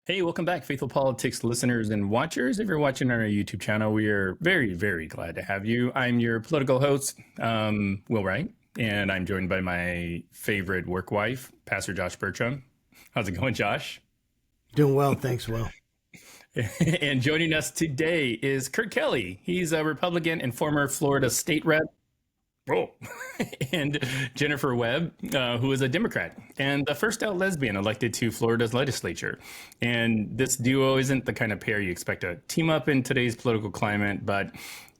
Hey, welcome back, Faithful Politics listeners and watchers. If you're watching on our YouTube channel, we are very, very glad to have you. I'm your political host, Will Wright, and I'm joined by my favorite work wife, Pastor Josh Bertram. How's it going, Josh? Doing well, thanks, Will. And joining us today is Kurt Kelly. He's a Republican and former Florida state rep. Oh, and Jennifer Webb, who is a Democrat and the first out lesbian elected to Florida's legislature. And this duo isn't the kind of pair you expect to team up in today's political climate, but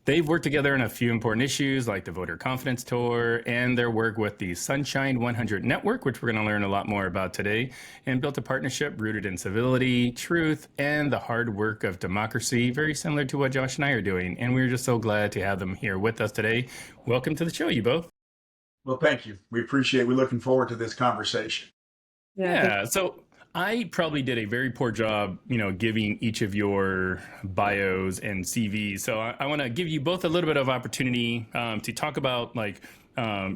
they've worked together on a few important issues like the voter confidence tour and their work with the Sunshine 100 Network, which we're going to learn a lot more about today, and built a partnership rooted in civility, truth, and the hard work of democracy, very similar to what Josh and I are doing. And we're just so glad to have them here with us today. Welcome to the show, you both. Well, thank you. We appreciate it. We're looking forward to this conversation. Yeah. So I probably did a very poor job, giving each of your bios and CVs. So I want to give you both a little bit of opportunity to talk about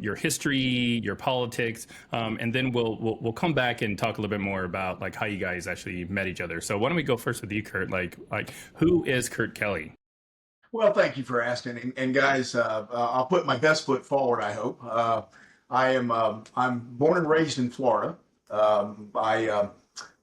your history, your politics, and then we'll come back and talk a little bit more about like how you guys actually met each other. So why don't we go first with you, Kurt? Like who is Kurt Kelly? Well, thank you for asking. And guys, I'll put my best foot forward, I hope. I'm born and raised in Florida. I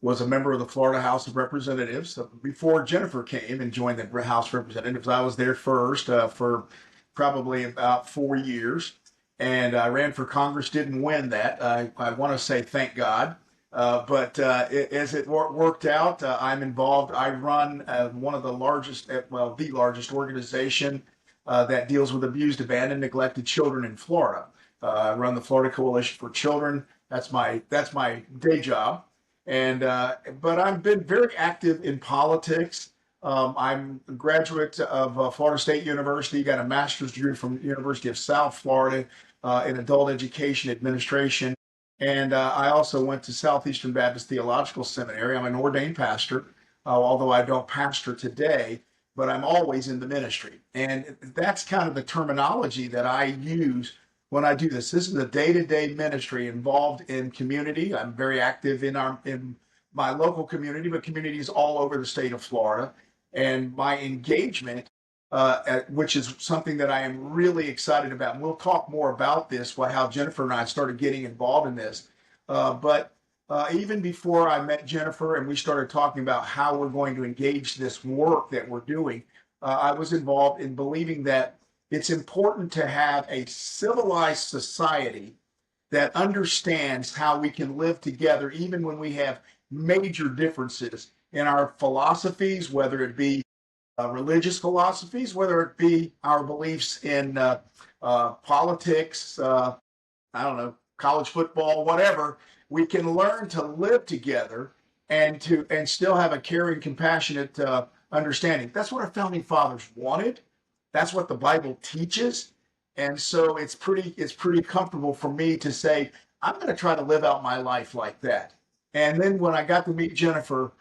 was a member of the Florida House of Representatives. Before Jennifer came and joined the House of Representatives, I was there first for probably about 4 years. And I ran for Congress, didn't win that. I want to say thank God. As it worked out, I'm involved. I run one of the largest, well, the largest organization that deals with abused, abandoned, neglected children in Florida. I run the Florida Coalition for Children. That's my day job. But I've been very active in politics. I'm a graduate of Florida State University, got a master's degree from the University of South Florida in adult education administration. And I also went to Southeastern Baptist Theological Seminary. I'm an ordained pastor, although I don't pastor today, but I'm always in the ministry. And that's kind of the terminology that I use when I do this. This is a day-to-day ministry involved in community. I'm very active in my local community, but communities all over the state of Florida. And my engagement, which is something that I am really excited about. And we'll talk more about this, how Jennifer and I started getting involved in this. But even before I met Jennifer and we started talking about how we're going to engage this work that we're doing, I was involved in believing that it's important to have a civilized society that understands how we can live together, even when we have major differences in our philosophies, whether it be religious philosophies, whether it be our beliefs in politics, I don't know, college football, whatever. We can learn to live together and still have a caring, compassionate understanding. That's what our founding fathers wanted. That's what the Bible teaches. And so it's pretty comfortable for me to say, I'm going to try to live out my life like that. And then when I got to meet Jennifer,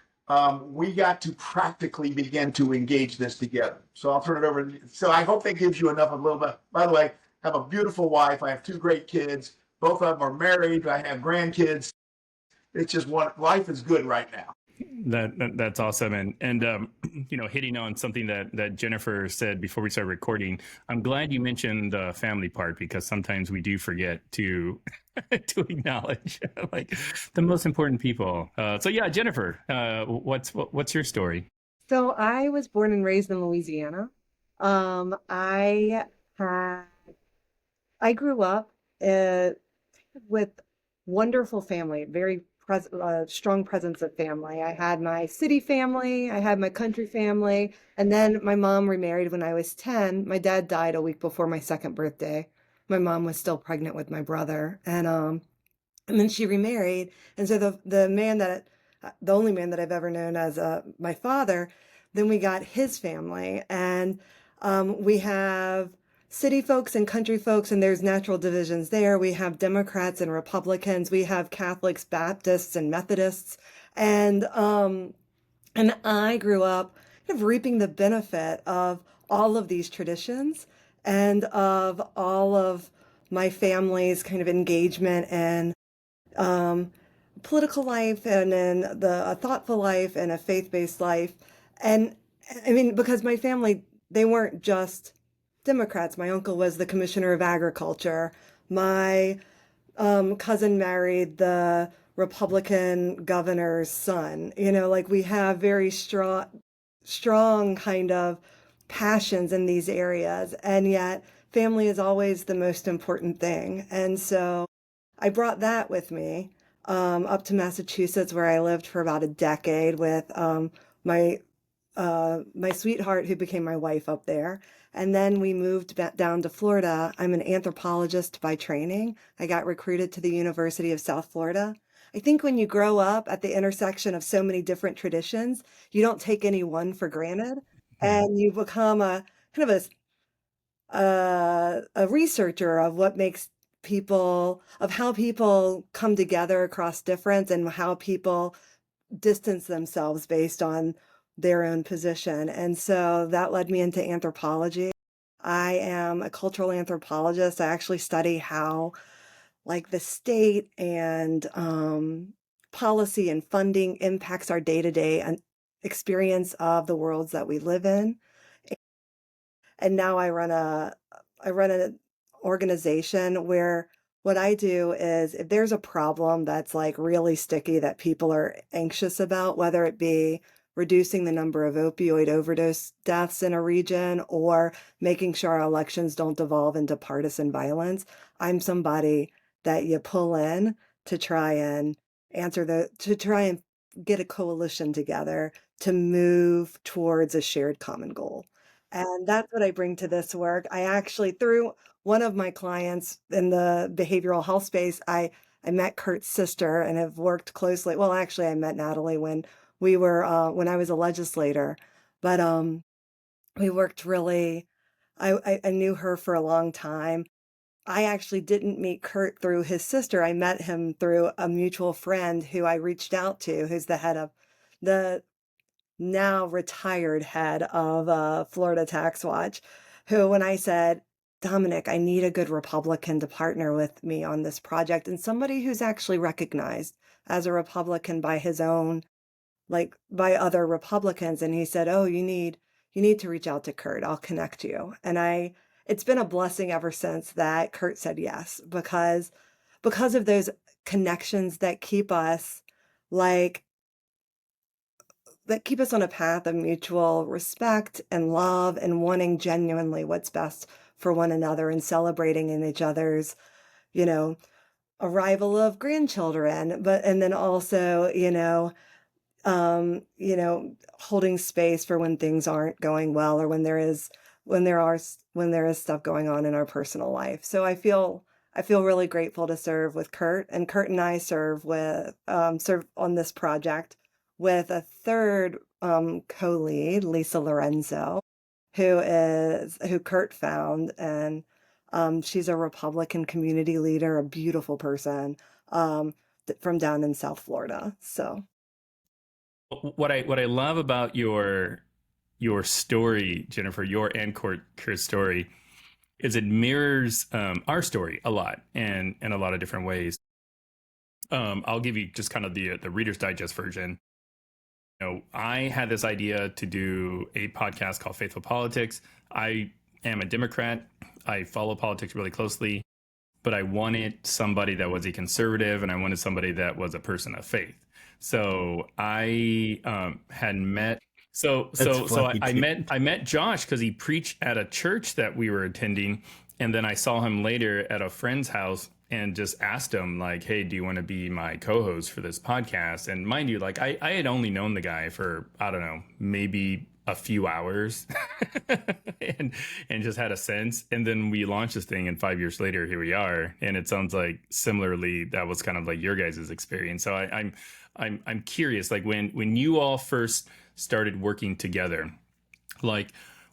we got to practically begin to engage this together. So I'll turn it over. So I hope that gives you enough, a little bit. By the way, I have a beautiful wife. I have two great kids. Both of them are married. I have grandkids. It's just life is good right now. That's awesome, and hitting on something that Jennifer said before we started recording. I'm glad you mentioned the family part because sometimes we do forget to to acknowledge like the most important people. So yeah, Jennifer, what's your story? So I was born and raised in Louisiana. I had I grew up with wonderful family, very strong presence of family. I had my city family, I had my country family, and then my mom remarried when I was 10. My dad died a week before my second birthday. My mom was still pregnant with my brother, and then she remarried. And so the only man that I've ever known as my father, then we got his family, and we have city folks and country folks, and there's natural divisions there. We have Democrats and Republicans. We have Catholics, Baptists, and Methodists. And I grew up kind of reaping the benefit of all of these traditions and of all of my family's kind of engagement and political life and in a thoughtful life and a faith-based life. And I mean, because my family, they weren't just Democrats. My uncle was the commissioner of agriculture. My cousin married the Republican governor's son. Like we have very strong kind of passions in these areas, and yet family is always the most important thing. And so I brought that with me up to Massachusetts, where I lived for about a decade with my my sweetheart, who became my wife up there. And then we moved back down to Florida. I'm an anthropologist by training. I got recruited to the University of South Florida. I think when you grow up at the intersection of so many different traditions, you don't take any one for granted, and you become a kind of a researcher of what makes of how people come together across difference and how people distance themselves based on their own position. And so that led me into anthropology. I am a cultural anthropologist. I actually study how, like, the state and policy and funding impacts our day-to-day experience of the worlds that we live in. And now I run an organization where what I do is, if there's a problem that's like really sticky that people are anxious about, whether it be reducing the number of opioid overdose deaths in a region or making sure our elections don't devolve into partisan violence, I'm somebody that you pull in to try and to try and get a coalition together to move towards a shared common goal. And that's what I bring to this work. I actually, through one of my clients in the behavioral health space, I met Kurt's sister and have worked closely. Well, actually, I met Natalie when I was a legislator, but we worked really. I knew her for a long time. I actually didn't meet Kurt through his sister. I met him through a mutual friend who I reached out to, who's the head of the now retired head of Florida Tax Watch, who, when I said, Dominic, I need a good Republican to partner with me on this project, and somebody who's actually recognized as a Republican by his own, like by other Republicans. And he said, oh, you need to reach out to Kurt. I'll connect you. And it's been a blessing ever since that Kurt said yes, because of those connections like that keep us on a path of mutual respect and love and wanting genuinely what's best for one another and celebrating in each other's, you know, arrival of grandchildren, and then also, holding space for when things aren't going well, or when there is stuff going on in our personal life. So I feel really grateful to serve with Kurt, and Kurt and I serve on this project with a third co-lead, Lisa Lorenzo, who Kurt found, and she's a Republican community leader, a beautiful person from down in South Florida. So What I love about your story, Jennifer, your and Kurt's story, is it mirrors our story a lot, and in a lot of different ways. I'll give you just kind of the Reader's Digest version. I had this idea to do a podcast called Faithful Politics. I am a Democrat. I follow politics really closely, but I wanted somebody that was a conservative, and I wanted somebody that was a person of faith. So I had met. I met Josh because he preached at a church that we were attending, and then I saw him later at a friend's house and just asked him, like, hey, do you want to be my co-host for this podcast? And mind you, like, I had only known the guy for, I don't know, maybe a few hours and just had a sense. And then we launched this thing, and 5 years later, here we are. And it sounds like similarly, that was kind of like your guys' experience. So I'm curious, like, when you all first started working together, like,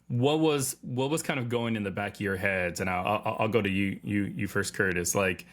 what was kind of going in the back of your heads? And I'll go to you first, Curtis. Like,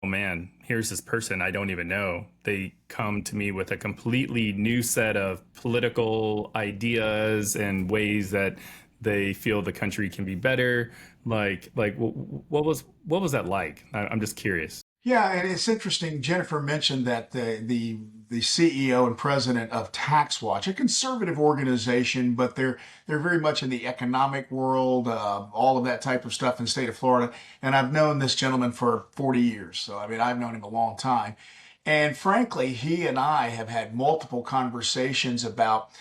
oh man, here's this person I don't even know. They come to me with a completely new set of political ideas and ways that they feel the country can be better. Like what was that like? I'm just curious. Yeah, and it's interesting. Jennifer mentioned that the CEO and president of TaxWatch, a conservative organization, but they're very much in the economic world, all of that type of stuff in the state of Florida. And I've known this gentleman for 40 years, so I mean I've known him a long time. And frankly, he and I have had multiple conversations about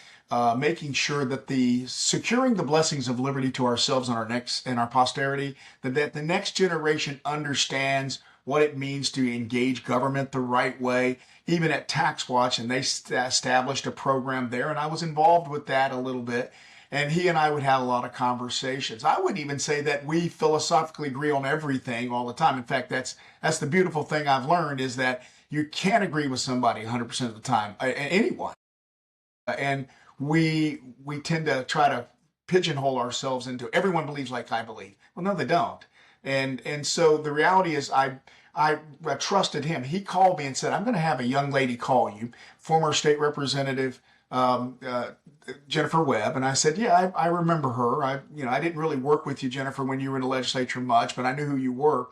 making sure that the securing the blessings of liberty to ourselves and our next and our posterity, that the next generation understands what it means to engage government the right way, even at TaxWatch, and they established a program there, and I was involved with that a little bit. And he and I would have a lot of conversations. I wouldn't even say that we philosophically agree on everything all the time. In fact, that's the beautiful thing I've learned is that you can't agree with somebody 100% of the time, anyone. And we tend to try to pigeonhole ourselves into everyone believes like I believe. Well, no, they don't. And so the reality is I trusted him. He called me and said, I'm going to have a young lady call you, former state representative um, uh, Jennifer Webb. And I said, yeah, I remember her. I didn't really work with you, Jennifer, when you were in the legislature much, but I knew who you were.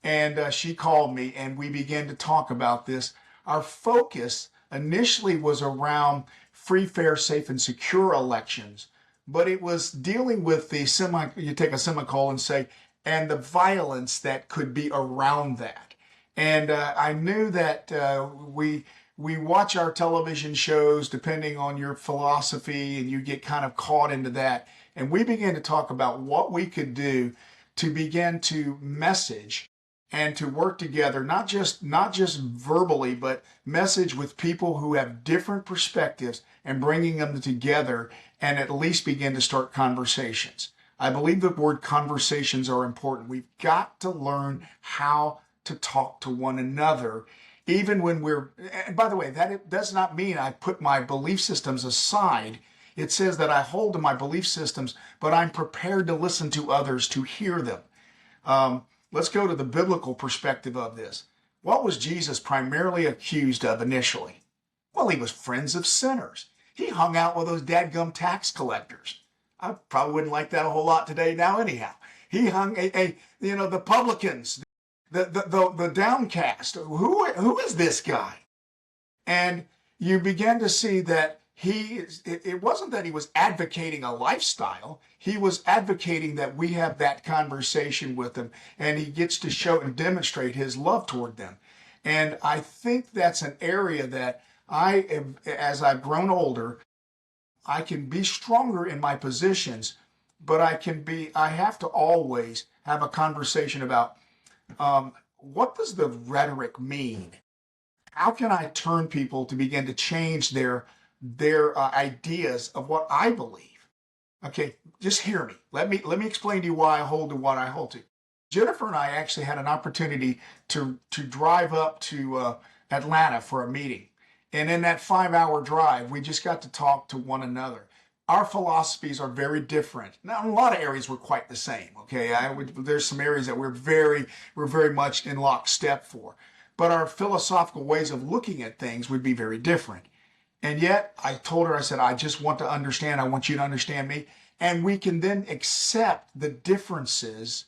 And she called me and we began to talk about this. Our focus initially was around free, fair, safe, and secure elections, but it was dealing with you take a semicolon and say, and the violence that could be around that. And I knew that we watch our television shows depending on your philosophy, and you get kind of caught into that. And we began to talk about what we could do to begin to message and to work together, not just verbally, but message with people who have different perspectives and bringing them together and at least begin to start conversations. I believe the word conversations are important. We've got to learn how to talk to one another, even when and by the way, that does not mean I put my belief systems aside. It says that I hold to my belief systems, but I'm prepared to listen to others to hear them. Let's go to the biblical perspective of this. What was Jesus primarily accused of initially? Well, he was friends of sinners. He hung out with those dadgum tax collectors. I probably wouldn't like that a whole lot today now anyhow. He hung the publicans, the downcast. Who is this guy? And you begin to see that it wasn't that he was advocating a lifestyle. He was advocating that we have that conversation with them and he gets to show and demonstrate his love toward them. And I think that's an area that as I've grown older, I can be stronger in my positions, but I have to always have a conversation about what does the rhetoric mean? How can I turn people to begin to change their ideas of what I believe? Okay, just hear me. Let me explain to you why I hold to what I hold to. Jennifer and I actually had an opportunity to drive up to Atlanta for a meeting. And in that 5 hour drive, we just got to talk to one another. Our philosophies are very different. Now, in a lot of areas, we're quite the same. Okay, there's some areas that we're very much in lockstep for, but our philosophical ways of looking at things would be very different. And yet, I told her, I said, I just want to understand. I want you to understand me, and we can then accept the differences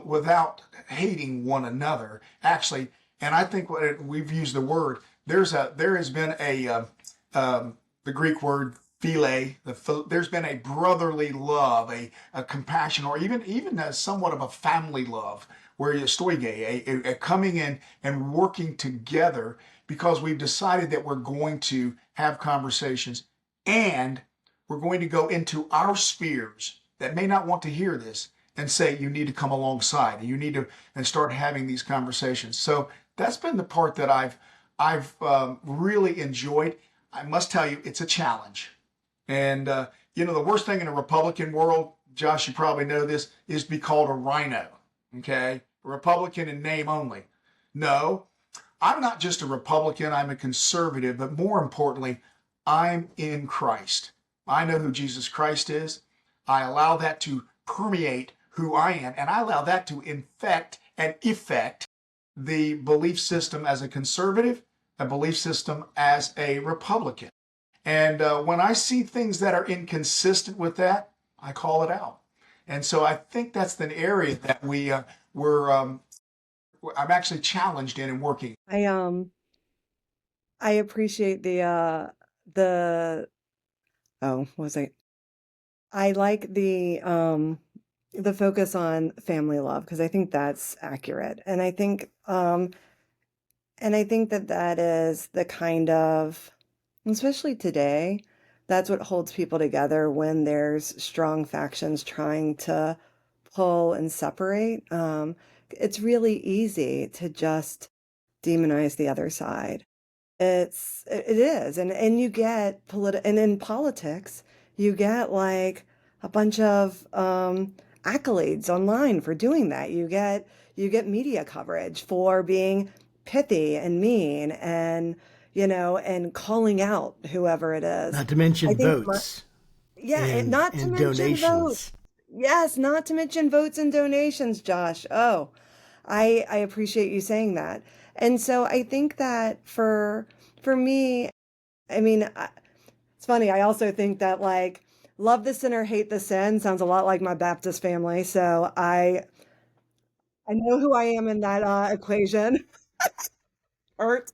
without hating one another. Actually, and I think we've used the word. There has been the Greek word philia. There's been a brotherly love, a compassion, or even somewhat of a family love, where you stoige, a coming in and working together because we've decided that we're going to have conversations and we're going to go into our spheres that may not want to hear this and say you need to come alongside and you need to and start having these conversations. So that's been the part that I've really enjoyed. I must tell you, it's a challenge. And, the worst thing in a Republican world, Josh, you probably know this, is be called a rhino, okay? A Republican in name only. No, I'm not just a Republican, I'm a conservative, but more importantly, I'm in Christ. I know who Jesus Christ is. I allow that to permeate who I am, and I allow that to infect and effect the belief system as a conservative, a belief system as a Republican. And when I see things that are inconsistent with that, I call it out. And so I think that's an area that we're I'm actually challenged in and working. I appreciate the oh, what was I like the focus on family love because I think that's accurate. And I think that that is the kind of, especially today, that's what holds people together when there's strong factions trying to pull and separate. It's really easy to just demonize the other side. It is. And you get and in politics, you get like a bunch of accolades online for doing that. You get media coverage for being pithy and mean and and calling out whoever it is. Not to I mention think votes yeah, and not to and mention votes. donations. Yes, not to mention votes and donations, Josh. Oh, I appreciate you saying that. And so I think that for me, I mean, it's funny. I also think that like love the sinner, hate the sin sounds a lot like my Baptist family. So I know who I am in that equation. Art.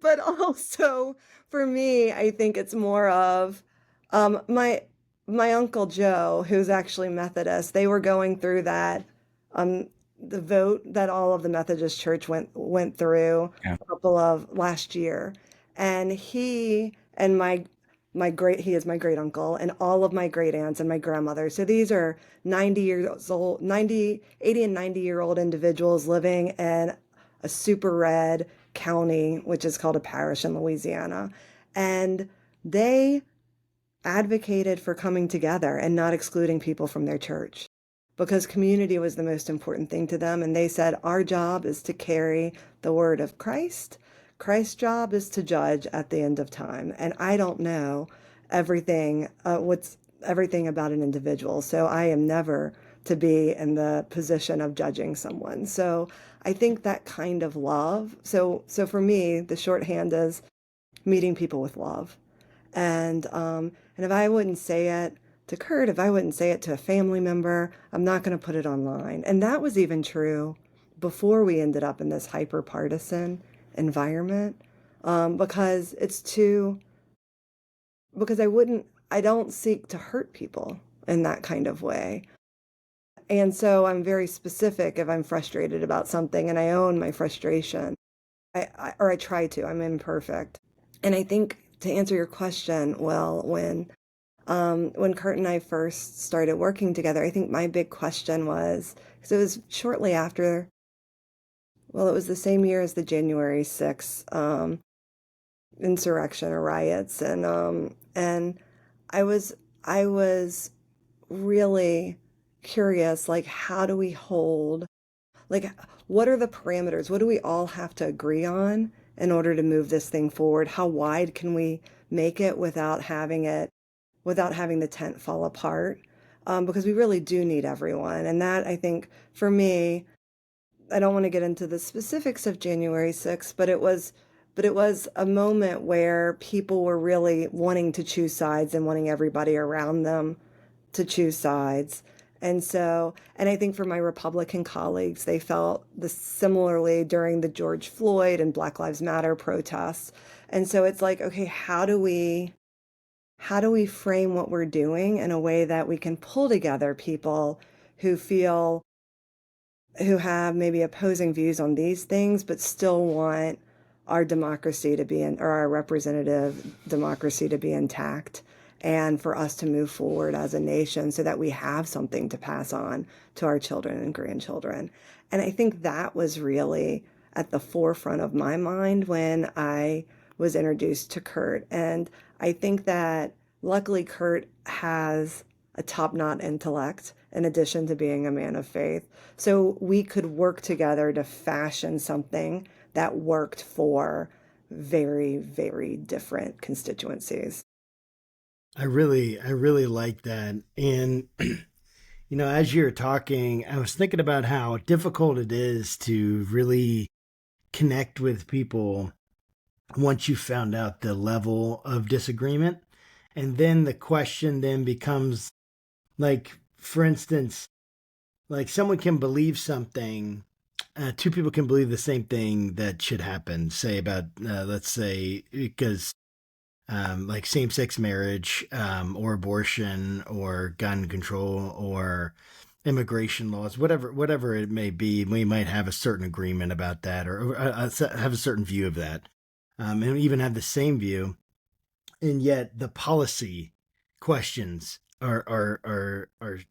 But also for me, I think it's more of um, my my Uncle Joe, who's actually Methodist. They were going through that um, the vote that all of the Methodist Church went through Yeah. a couple of last year, and he and my great he is my great uncle and all of my great aunts and my grandmother. So these are 90 years old, 90, 80 and 90-year-old individuals living in a super red county, which is called a parish in Louisiana. And they advocated for coming together and not excluding people from their church because community was the most important thing to them. And they said, our job is to carry the word of Christ. Christ's job is to judge at the end of time. And I don't know what's everything about an individual. So I am never to be in the position of judging someone. So I think that kind of love. So for me, the shorthand is meeting people with love. And if I wouldn't say it to Kurt, if I wouldn't say it to a family member, I'm not going to put it online. And that was even true before we ended up in this hyper partisan environment, because because I don't seek to hurt people in that kind of way. And so I'm very specific if I'm frustrated about something and I own my frustration. Or I try to, I'm imperfect. And I think to answer your question, well, when Kurt and I first started working together, I think my big question was, because it was shortly after, well, it was the same year as the January 6th insurrection or riots, and I I was really curious, like, how do we hold, like, what are the parameters? What do we all have to agree on in order to move this thing forward? How wide can we make it without having the tent fall apart? Because we really do need everyone. And that, I think, for me, I don't want to get into the specifics of January 6th, but it was a moment where people were really wanting to choose sides and wanting everybody around them to choose sides. And I think for my Republican colleagues, they felt this similarly during the George Floyd and Black Lives Matter protests. And so it's like, okay, how do we frame what we're doing in a way that we can pull together people who feel who have maybe opposing views on these things, but still want our democracy to be or our representative democracy to be intact and for us to move forward as a nation so that we have something to pass on to our children and grandchildren. And I think that was really at the forefront of my mind when I was introduced to Kurt. And I think that luckily Kurt has a top-notch intellect in addition to being a man of faith. So we could work together to fashion something that worked for very, very different constituencies. I really like that. And as you're talking, I was thinking about how difficult it is to really connect with people once you found out the level of disagreement. And then the question then becomes like, for instance, like someone can believe something, two people can believe the same thing that should happen, say about, let's say, because like same-sex marriage, or abortion, or gun control, or immigration laws, whatever it may be. We might have a certain agreement about that, or have a certain view of that, and even have the same view, and yet the policy questions are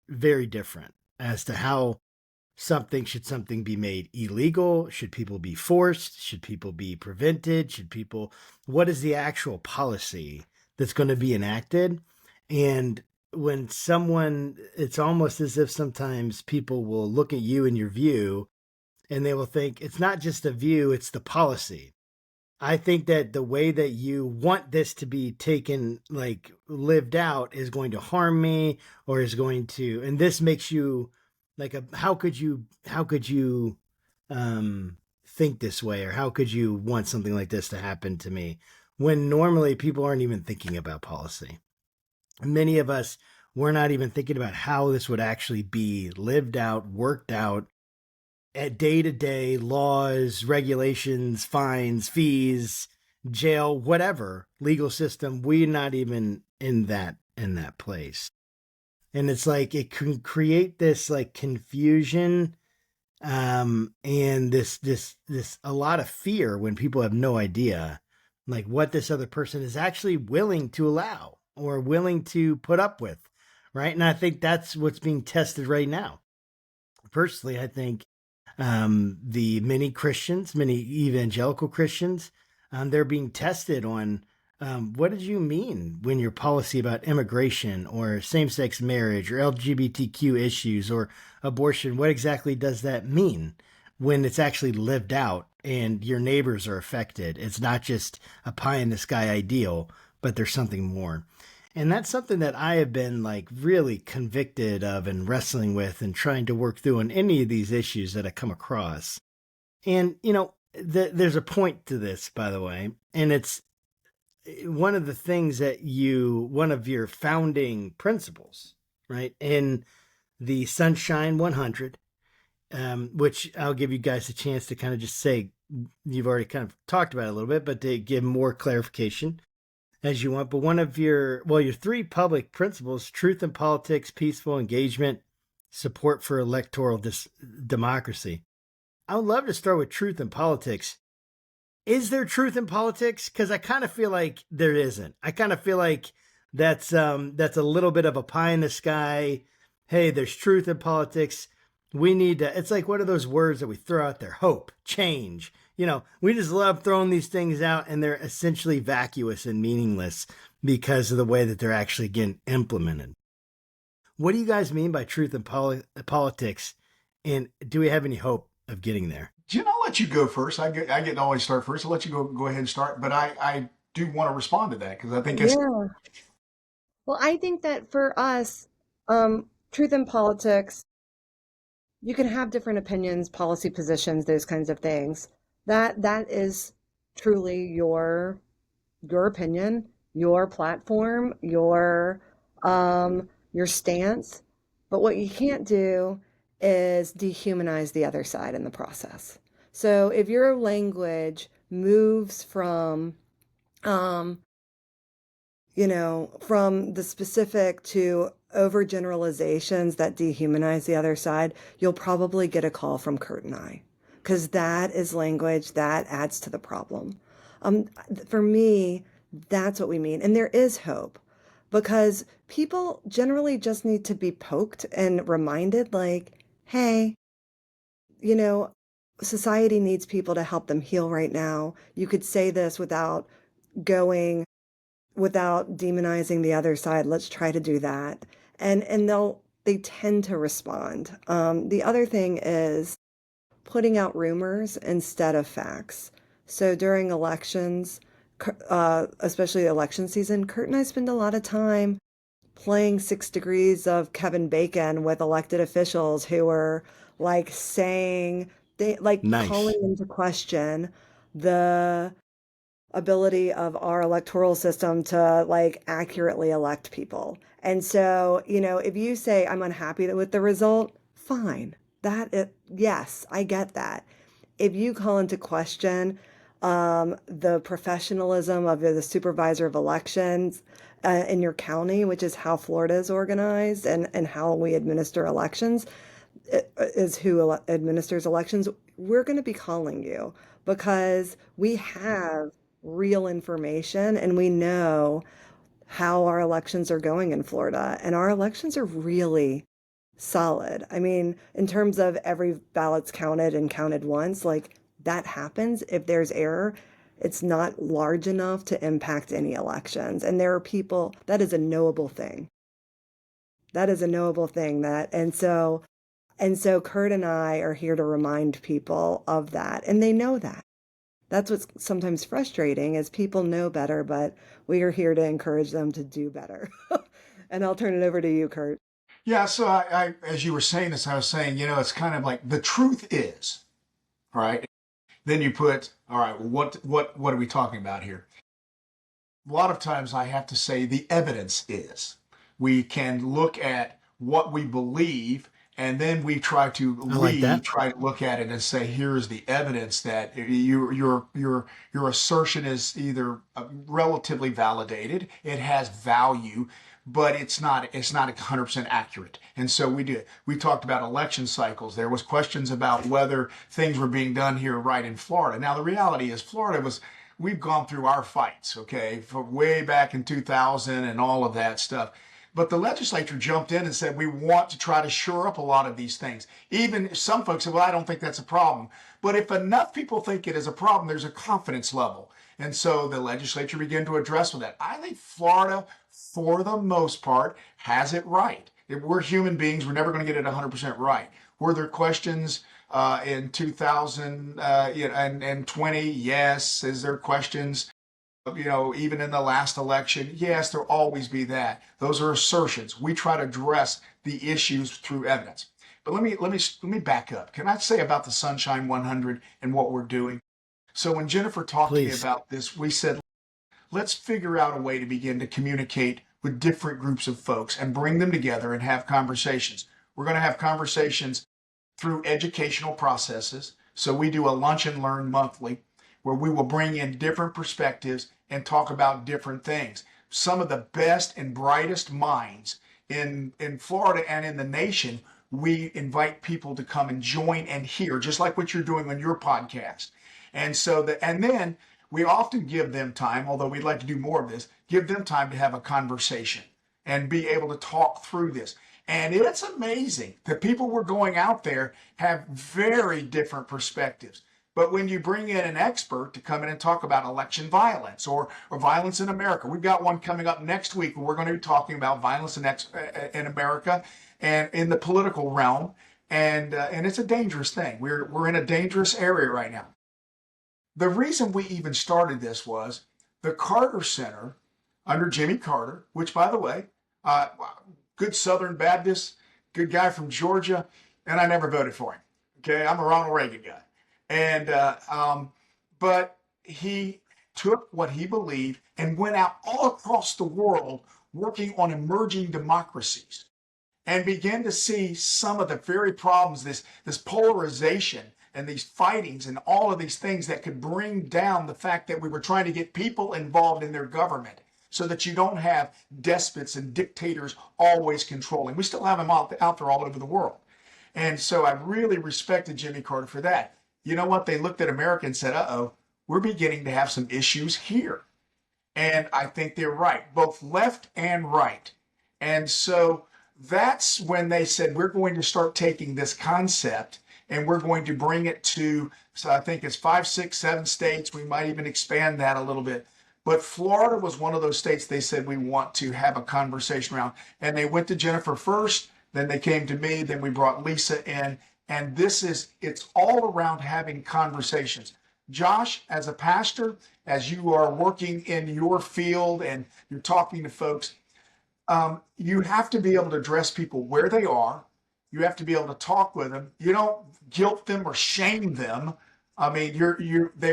very different as to how something be made illegal, should people be forced, should people be prevented, should people, what is the actual policy that's going to be enacted. And when someone, it's almost as if sometimes people will look at you and your view and they will think it's not just a view, it's the policy. I think that the way that you want this to be taken, like lived out, is going to harm me, or is going to, and this makes you like how could you think this way, or how could you want something like this to happen to me, when normally people aren't even thinking about policy. Many of us, we're not even thinking about how this would actually be lived out, worked out, at day-to-day laws, regulations, fines, fees, jail, whatever legal system. We're not even in that place. And it's like it can create this like confusion, and this a lot of fear when people have no idea like what this other person is actually willing to allow or willing to put up with, right? And I think that's what's being tested right now. Personally, I think the many Christians, many evangelical Christians, they're being tested on what did you mean when your policy about immigration or same-sex marriage or LGBTQ issues or abortion, what exactly does that mean when it's actually lived out and your neighbors are affected? It's not just a pie in the sky ideal, but there's something more. And that's something that I have been like really convicted of and wrestling with and trying to work through on any of these issues that I come across. And, there's a point to this, by the way, and it's one of the things that one of your founding principles, right, in the Sunshine 100, which I'll give you guys a chance to kind of just say, you've already kind of talked about it a little bit, but to give more clarification as you want. But one of your three public principles: truth in politics, peaceful engagement, support for electoral democracy. I would love to start with truth in politics. Is there truth in politics? Because I kind of feel like there isn't. I kind of feel like that's a little bit of a pie in the sky. Hey, there's truth in politics. We need to, it's like one of those words that we throw out there: hope, change. We just love throwing these things out, and they're essentially vacuous and meaningless because of the way that they're actually getting implemented. What do you guys mean by truth in politics? And do we have any hope of getting there? Jen, I'll let you go first. I get to always start first. I'll let you go ahead and start. But I do want to respond to that because I think it's. Yeah. Well, I think that for us, truth in politics, you can have different opinions, policy positions, those kinds of things. That is truly your opinion, your platform, your stance. But what you can't do is dehumanize the other side in the process. So if your language moves from from the specific to overgeneralizations that dehumanize the other side, you'll probably get a call from Kurt and I, because that is language that adds to the problem. For me, that's what we mean. And there is hope, because people generally just need to be poked and reminded, like, hey, society needs people to help them heal right now. You could say this without demonizing the other side. Let's try to do that. And they tend to respond. The other thing is putting out rumors instead of facts. So during elections, especially election season, Kurt and I spend a lot of time playing 6 degrees of Kevin Bacon with elected officials who are like saying, Nice. calling into question the ability of our electoral system to accurately elect people. And so, if you say, I'm unhappy with the result, fine. Yes, I get that. If you call into question the professionalism of the supervisor of elections in your county, which is how Florida is organized and how we administer elections, is who administers elections, we're going to be calling you because we have real information and we know how our elections are going in Florida. And our elections are really solid. I mean, in terms of every ballot's counted and counted once, like that happens. If there's error, it's not large enough to impact any elections. And there are people, that is a knowable thing. That is a knowable thing and so Kurt and I are here to remind people of that. And they know that. That's what's sometimes frustrating is people know better, but we are here to encourage them to do better. And I'll turn it over to you, Kurt. Yeah, so as you were saying this, I was saying, it's kind of like the truth is, right? Then you put, all right, well, what are we talking about here? A lot of times I have to say the evidence is. We can look at what we believe, and then we try to look at it and say, here's the evidence that your assertion is either relatively validated, it has value, but it's not 100% accurate. And so we talked about election cycles. There was questions about whether things were being done here right in Florida. Now the reality is we've gone through our fights, okay, from way back in 2000 and all of that stuff. But the legislature jumped in and said, we want to try to shore up a lot of these things. Even some folks said, well, I don't think that's a problem. But if enough people think it is a problem, there's a confidence level. And so the legislature began to address with that. I think Florida, for the most part, has it right. If we're human beings, we're never going to get it 100% right. Were there questions in 2020? Yes. Is there questions? Even in the last election, yes, there'll always be that. Those are assertions. We try to address the issues through evidence. But let me back up. Can I say about the Sunshine 100 and what we're doing? So when Jennifer talked to me about this, we said, let's figure out a way to begin to communicate with different groups of folks and bring them together and have conversations. We're going to have conversations through educational processes. So we do a lunch and learn monthly, where we will bring in different perspectives and talk about different things. Some of the best and brightest minds in Florida and in the nation, we invite people to come and join and hear, just like what you're doing on your podcast. And then we often give them time, although we'd like to do more of this, give them time to have a conversation and be able to talk through this. And it's amazing that people were going out there have very different perspectives. But when you bring in an expert to come in and talk about election violence or violence in America, we've got one coming up next week where we're going to be talking about violence in America and in the political realm. And it's a dangerous thing. We're in a dangerous area right now. The reason we even started this was the Carter Center under Jimmy Carter, which, by the way, good Southern Baptist, good guy from Georgia, and I never voted for him. Okay, I'm a Ronald Reagan guy. But he took what he believed and went out all across the world working on emerging democracies and began to see some of the very problems, this polarization and these fightings and all of these things that could bring down the fact that we were trying to get people involved in their government so that you don't have despots and dictators always controlling. We still have them out there all over the world. And so I really respected Jimmy Carter for that. You know what? They looked at America and said, uh-oh, we're beginning to have some issues here. And I think they're right, both left and right. And so that's when they said, we're going to start taking this concept and we're going to bring it to, so I think it's 5, 6, 7 states. We might even expand that a little bit. But Florida was one of those states they said we want to have a conversation around. And they went to Jennifer first, then they came to me, then we brought Lisa in. And it's all around having conversations. Josh, as a pastor, as you are working in your field and you're talking to folks, you have to be able to address people where they are. You have to be able to talk with them. You don't guilt them or shame them. I mean,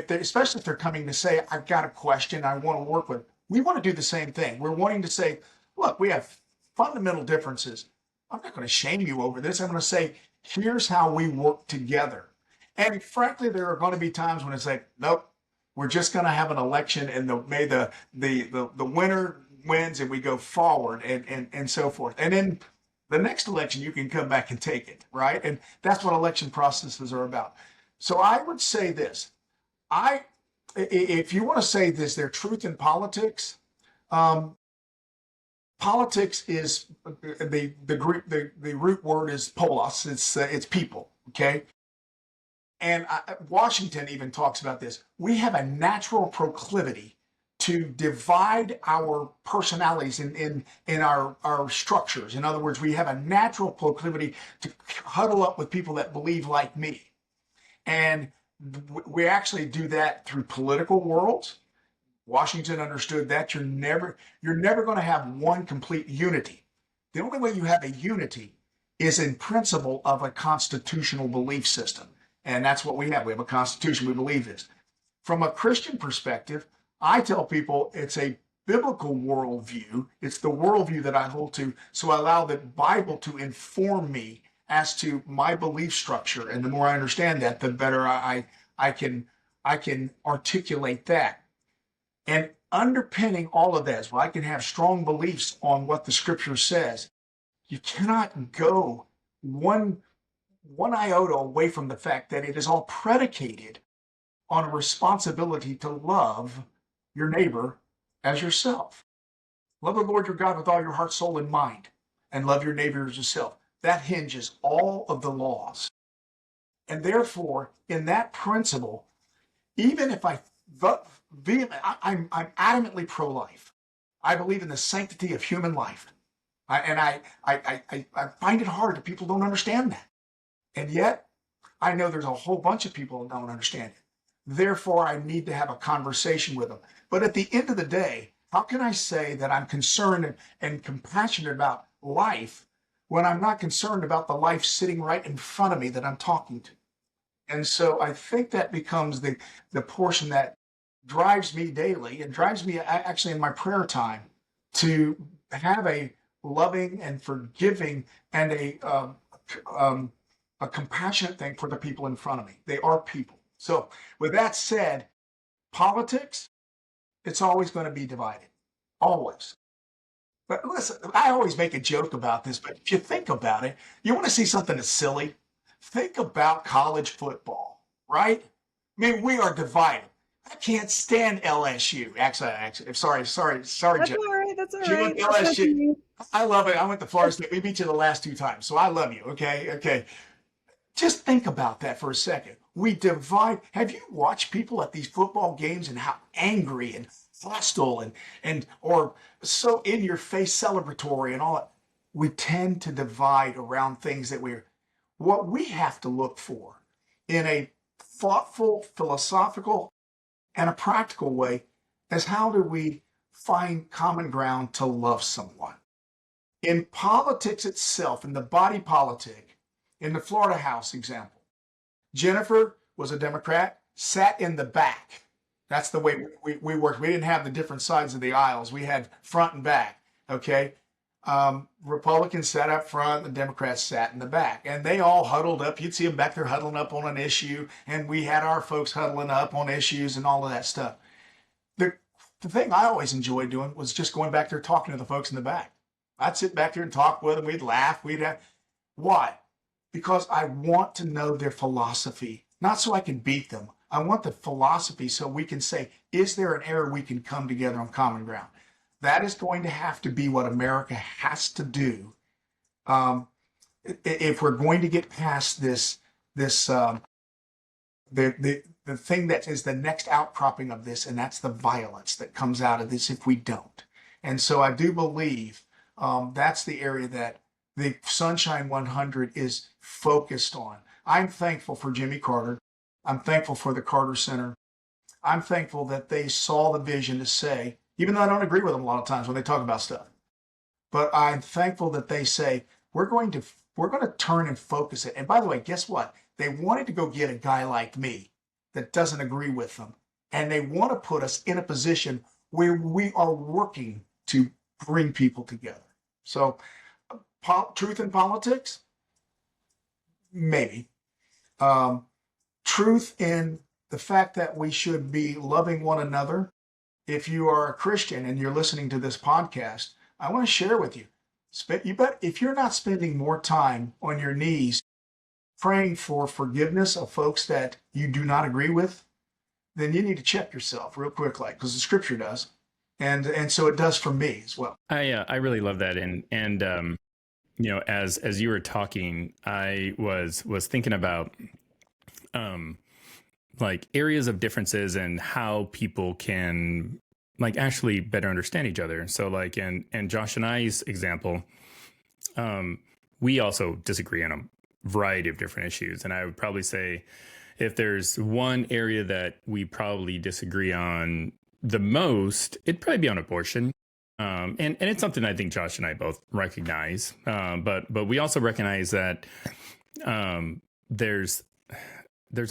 especially if they're coming to say, I've got a question I want to work with. We want to do the same thing. We're wanting to say, look, we have fundamental differences. I'm not going to shame you over this. I'm going to say, Here's how we work together. And frankly, there are going to be times when it's like, nope, we're just going to have an election, and the winner wins, and we go forward, and so forth. And then the next election, you can come back and take it, right? And that's what election processes are about. So I would say this: if you want to say this, there's truth in politics. Um, Politics is the root word is polos. It's people. Okay, and Washington even talks about this. We have a natural proclivity to divide our personalities in our structures. In other words, we have a natural proclivity to huddle up with people that believe like me. And we actually do that through political worlds. Washington understood that you're never going to have one complete unity. The only way you have a unity is in principle of a constitutional belief system. And that's what we have. We have a constitution. We believe this. From a Christian perspective, I tell people it's a biblical worldview. It's the worldview that I hold to. So I allow the Bible to inform me as to my belief structure. And the more I understand that, the better I can articulate that. And underpinning all of that is, well, I can have strong beliefs on what the scripture says. You cannot go one iota away from the fact that it is all predicated on a responsibility to love your neighbor as yourself. Love the Lord your God with all your heart, soul, and mind, and love your neighbor as yourself. That hinges all of the laws. And therefore, in that principle, even if I'm adamantly pro-life. I believe in the sanctity of human life. I find it hard that people don't understand that. And yet, I know there's a whole bunch of people that don't understand it. Therefore, I need to have a conversation with them. But at the end of the day, how can I say that I'm concerned and compassionate about life when I'm not concerned about the life sitting right in front of me that I'm talking to? And so I think that becomes the portion that drives me daily and drives me actually in my prayer time to have a loving and forgiving and a compassionate thing for the people in front of me. They are people. So with that said, politics, it's always going to be divided. Always. But listen, I always make a joke about this, but if you think about it, you want to see something that's silly? Think about college football, right? I mean, we are divided. I can't stand LSU. Actually, sorry, That's Jeff. all right. That's all You right. went to That's not LSU. you. I love it. I went to Florida State. We beat you the last 2 times, so I love you. Okay. Just think about that for a second. We divide. Have you watched people at these football games and how angry and hostile and or so in your face celebratory and all that? We tend to divide around things that what we have to look for in a thoughtful, philosophical, and a practical way is how do we find common ground to love someone? In politics itself, in the body politic, in the Florida House example, Jennifer was a Democrat, sat in the back. That's the way we worked. We didn't have the different sides of the aisles. We had front and back, okay? Republicans sat up front, the Democrats sat in the back, and they all huddled up. You'd see them back there huddling up on an issue, and we had our folks huddling up on issues and all of that stuff. The thing I always enjoyed doing was just going back there talking to the folks in the back. I'd sit back there and talk with them. We'd laugh. Why? Because I want to know their philosophy, not so I can beat them. I want the philosophy so we can say, is there an area we can come together on common ground? That is going to have to be what America has to do if we're going to get past the thing that is the next outcropping of this, and that's the violence that comes out of this if we don't. And so I do believe that's the area that the Sunshine 100 is focused on. I'm thankful for Jimmy Carter. I'm thankful for the Carter Center. I'm thankful that they saw the vision to say, even though I don't agree with them a lot of times when they talk about stuff, but I'm thankful that they say, we're going to turn and focus it. And by the way, guess what? They wanted to go get a guy like me that doesn't agree with them. And they want to put us in a position where we are working to bring people together. So truth in politics, maybe. Truth in the fact that we should be loving one another. If you are a Christian and you're listening to this podcast, I want to share with you. If you're not spending more time on your knees praying for forgiveness of folks that you do not agree with, then you need to check yourself real quick, like, because the scripture does. And so it does for me as well. I really love that. And you know, as you were talking, I was thinking about like areas of differences and how people can like actually better understand each other. So like in Josh and I's example, we also disagree on a variety of different issues. And I would probably say if there's one area that we probably disagree on the most, it'd probably be on abortion. And it's something I think Josh and I both recognize. But we also recognize that there's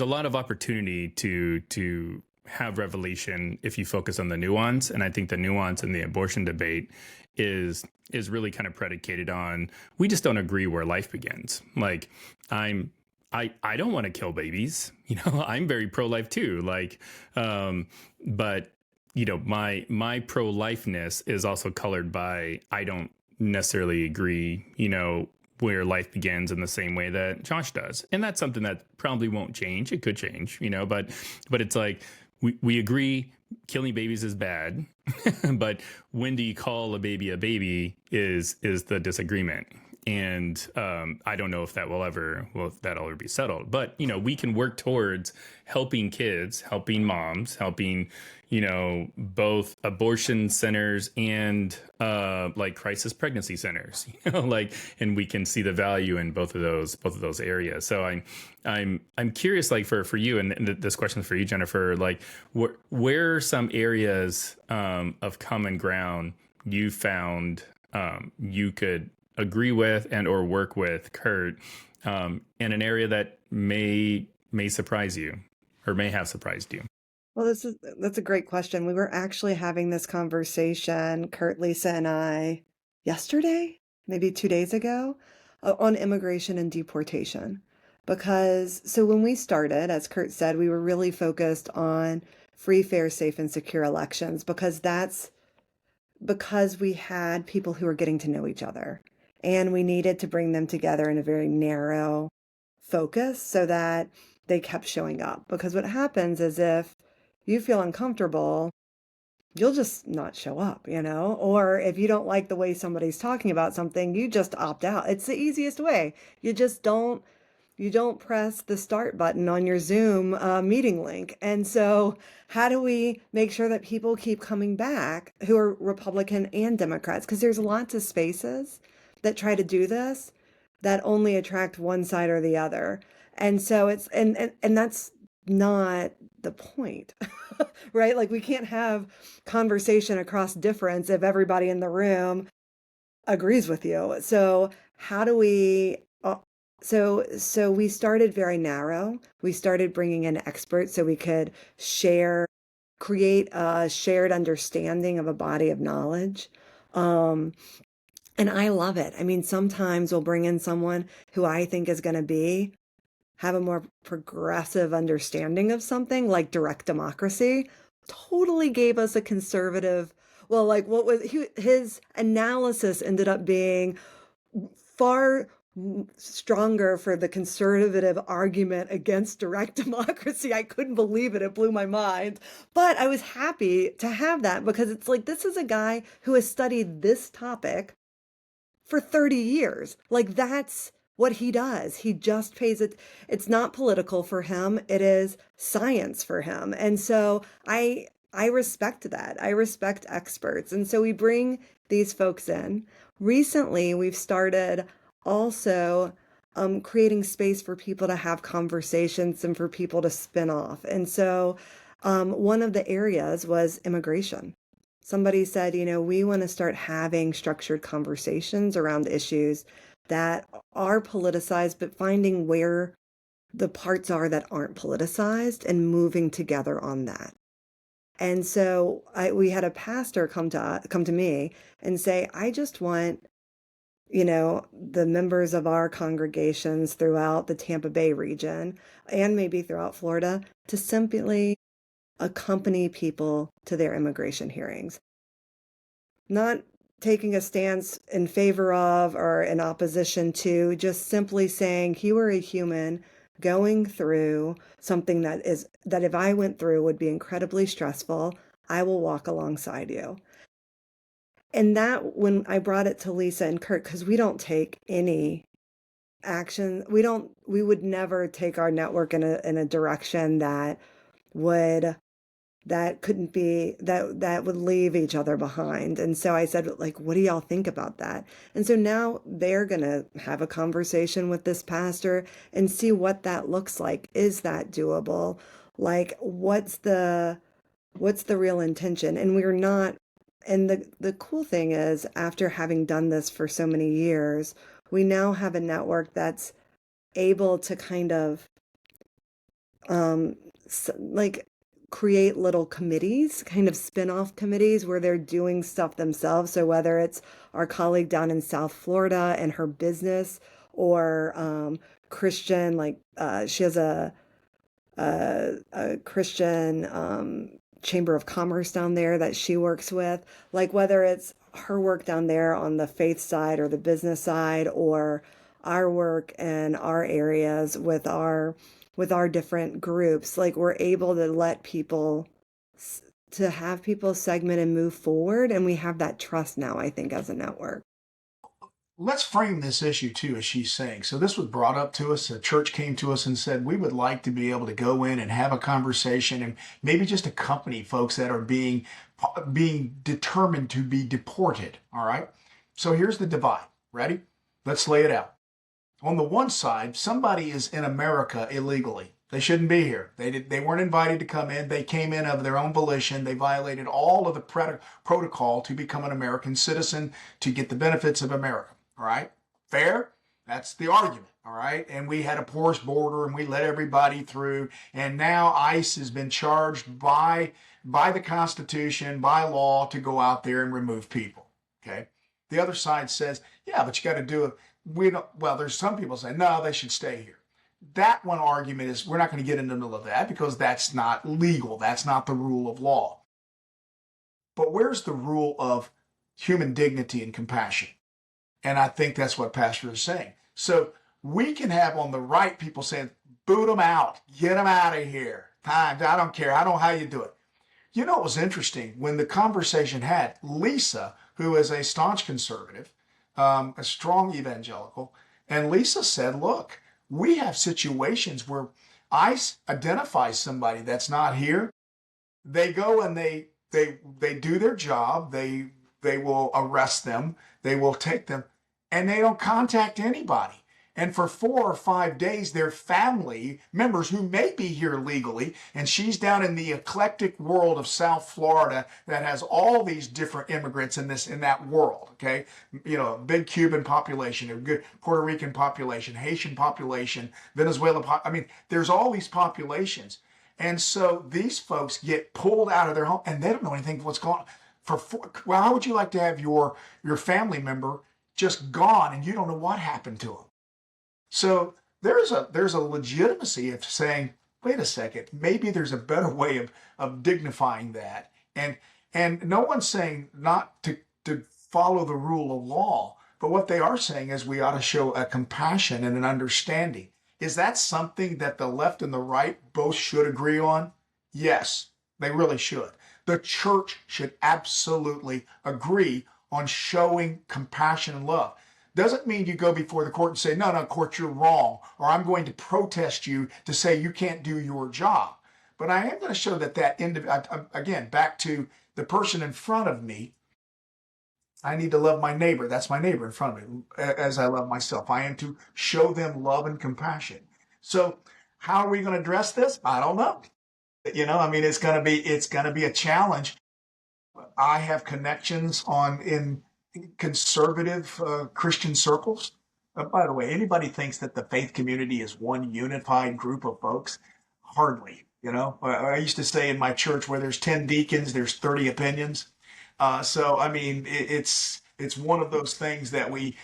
a lot of opportunity to have revelation if you focus on the nuance. And I think the nuance in the abortion debate is really kind of predicated on, we just don't agree where life begins. Like I don't want to kill babies, you know, I'm very pro-life too. Like, but you know, my pro-lifeness is also colored by, I don't necessarily agree, you know, where life begins in the same way that Josh does. And that's something that probably won't change. It could change, you know, but it's like, we agree killing babies is bad, but when do you call a baby is the disagreement. And I don't know if that'll ever be settled. But, you know, we can work towards helping kids, helping moms, helping, you know, both abortion centers and like crisis pregnancy centers, you know, like, and we can see the value in both of those areas. So I'm curious, like for you, and this question is for you, Jennifer, like where are some areas of common ground you found you could agree with and or work with Kurt in an area that may surprise you or may have surprised you? Well, that's a great question. We were actually having this conversation, Kurt, Lisa, and I, yesterday, maybe 2 days ago, on immigration and deportation. Because so when we started, as Kurt said, we were really focused on free, fair, safe, and secure elections because we had people who were getting to know each other. And we needed to bring them together in a very narrow focus so that they kept showing up. Because what happens is if you feel uncomfortable, you'll just not show up, you know? Or if you don't like the way somebody's talking about something, you just opt out. It's the easiest way. You don't press the start button on your Zoom meeting link. And so how do we make sure that people keep coming back who are Republican and Democrats? Because there's lots of spaces that try to do this that only attract one side or the other. And so it's, and that's not the point, right? Like we can't have conversation across difference if everybody in the room agrees with you. So how do we, so we started very narrow. We started bringing in experts so we could create a shared understanding of a body of knowledge. And I love it. I mean, sometimes we'll bring in someone who I think is going to have a more progressive understanding of something like direct democracy. Totally gave us a conservative, well, like his analysis ended up being far stronger for the conservative argument against direct democracy. I couldn't believe it. It blew my mind. But I was happy to have that because it's like, this is a guy who has studied this topic for 30 years. Like that's what he does. He just pays it. It's not political for him. It is science for him. And so I respect that. I respect experts. And so we bring these folks in. Recently, we've started also creating space for people to have conversations and for people to spin off. And so one of the areas was immigration. Somebody said, you know, we want to start having structured conversations around issues that are politicized, but finding where the parts are that aren't politicized and moving together on that. And so we had a pastor come to me and say, I just want the members of our congregations throughout the Tampa Bay region and maybe throughout Florida to simply accompany people to their immigration hearings. Not taking a stance in favor of or in opposition to, just simply saying you are a human going through something that if I went through would be incredibly stressful. I will walk alongside you. And that, when I brought it to Lisa and Kurt, because we don't take any action, we would never take our network in a direction would that couldn't be that would leave each other behind. And so I said, like, what do y'all think about that? And so now they're gonna have a conversation with this pastor and see what that looks like. Is that doable? Like, what's the real intention? And we're not, and the cool thing is, after having done this for so many years, we now have a network that's able to kind of like create little committees, kind of spin-off committees where they're doing stuff themselves. So whether it's our colleague down in South Florida and her business, or Christian, like she has a Christian Chamber of Commerce down there that she works with, like whether it's her work down there on the faith side or the business side, or our work in our areas with our different groups, like we're able to let people to have people segment and move forward, and we have that trust now, I think, as a network. Let's frame this issue too, as she's saying. So this was brought up to us. A church came to us and said, we would like to be able to go in and have a conversation and maybe just accompany folks that are being determined to be deported. All right. So here's the divide. Ready? Let's lay it out. On the one side, somebody is in America illegally. They shouldn't be here. They weren't invited to come in. They came in of their own volition. They violated all of the protocol to become an American citizen, to get the benefits of America. All right? Fair? That's the argument. All right? And we had a porous border and we let everybody through. And now ICE has been charged by the Constitution, by law, to go out there and remove people. Okay? The other side says, yeah, but you got to do it. Well, there's some people saying, no, they should stay here. That one argument is, we're not going to get into the middle of that because that's not legal. That's not the rule of law. But where's the rule of human dignity and compassion? And I think that's what Pastor is saying. So we can have on the right people saying, boot them out, get them out of here. I don't care. I don't know how you do it. You know, it was interesting when the conversation had Lisa, who is a staunch conservative, a strong evangelical, and Lisa said, look, we have situations where ICE identifies somebody that's not here. They go and they do their job. They will arrest them. They will take them, and they don't contact anybody. And for 4 or 5 days, their family members who may be here legally, and she's down in the eclectic world of South Florida that has all these different immigrants in that world, okay? You know, big Cuban population, a good Puerto Rican population, Haitian population, Venezuela, there's all these populations. And so these folks get pulled out of their home, and they don't know anything what's going on. Well, how would you like to have your family member just gone and you don't know what happened to them? So there's a legitimacy of saying, wait a second, maybe there's a better way of dignifying that. And no one's saying not to follow the rule of law, but what they are saying is we ought to show a compassion and an understanding. Is that something that the left and the right both should agree on? Yes, they really should. The church should absolutely agree on showing compassion and love. Doesn't mean you go before the court and say, no, court, you're wrong, or I'm going to protest you to say you can't do your job. But I am going to show that again, back to the person in front of me, I need to love my neighbor. That's my neighbor in front of me, as I love myself. I am to show them love and compassion. So how are we going to address this? I don't know. It's going to be a challenge. I have connections in conservative Christian circles. By the way, anybody thinks that the faith community is one unified group of folks? Hardly. I used to say in my church, where there's 10 deacons, there's 30 opinions. It's It's one of those things that we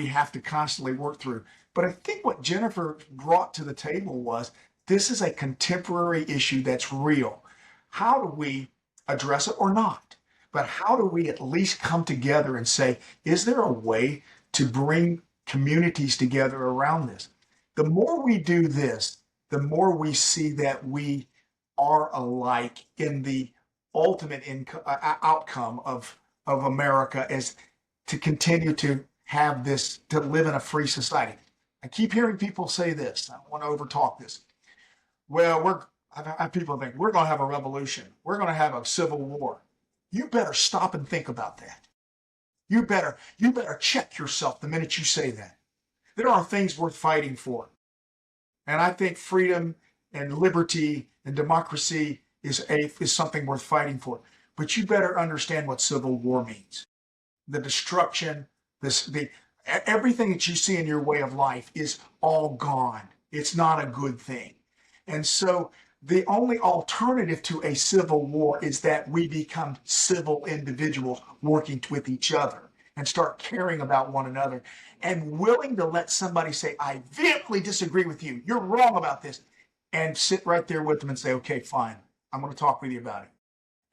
have to constantly work through. But I think what Jennifer brought to the table was this is a contemporary issue that's real. How do we address it or not? But how do we at least come together and say, is there a way to bring communities together around this? The more we do this, the more we see that we are alike in the ultimate outcome of America is to continue to have this, to live in a free society. I keep hearing people say this. I don't want to overtalk this. Well, people think we're going to have a revolution. We're going to have a civil war. You better stop and think about that. You better check yourself the minute you say that. There are things worth fighting for. And I think freedom and liberty and democracy is something worth fighting for. But you better understand what civil war means. The destruction, everything that you see in your way of life is all gone. It's not a good thing. And so the only alternative to a civil war is that we become civil individuals working with each other and start caring about one another and willing to let somebody say, I vehemently disagree with you. You're wrong about this. And sit right there with them and say, okay, fine. I'm going to talk with you about it.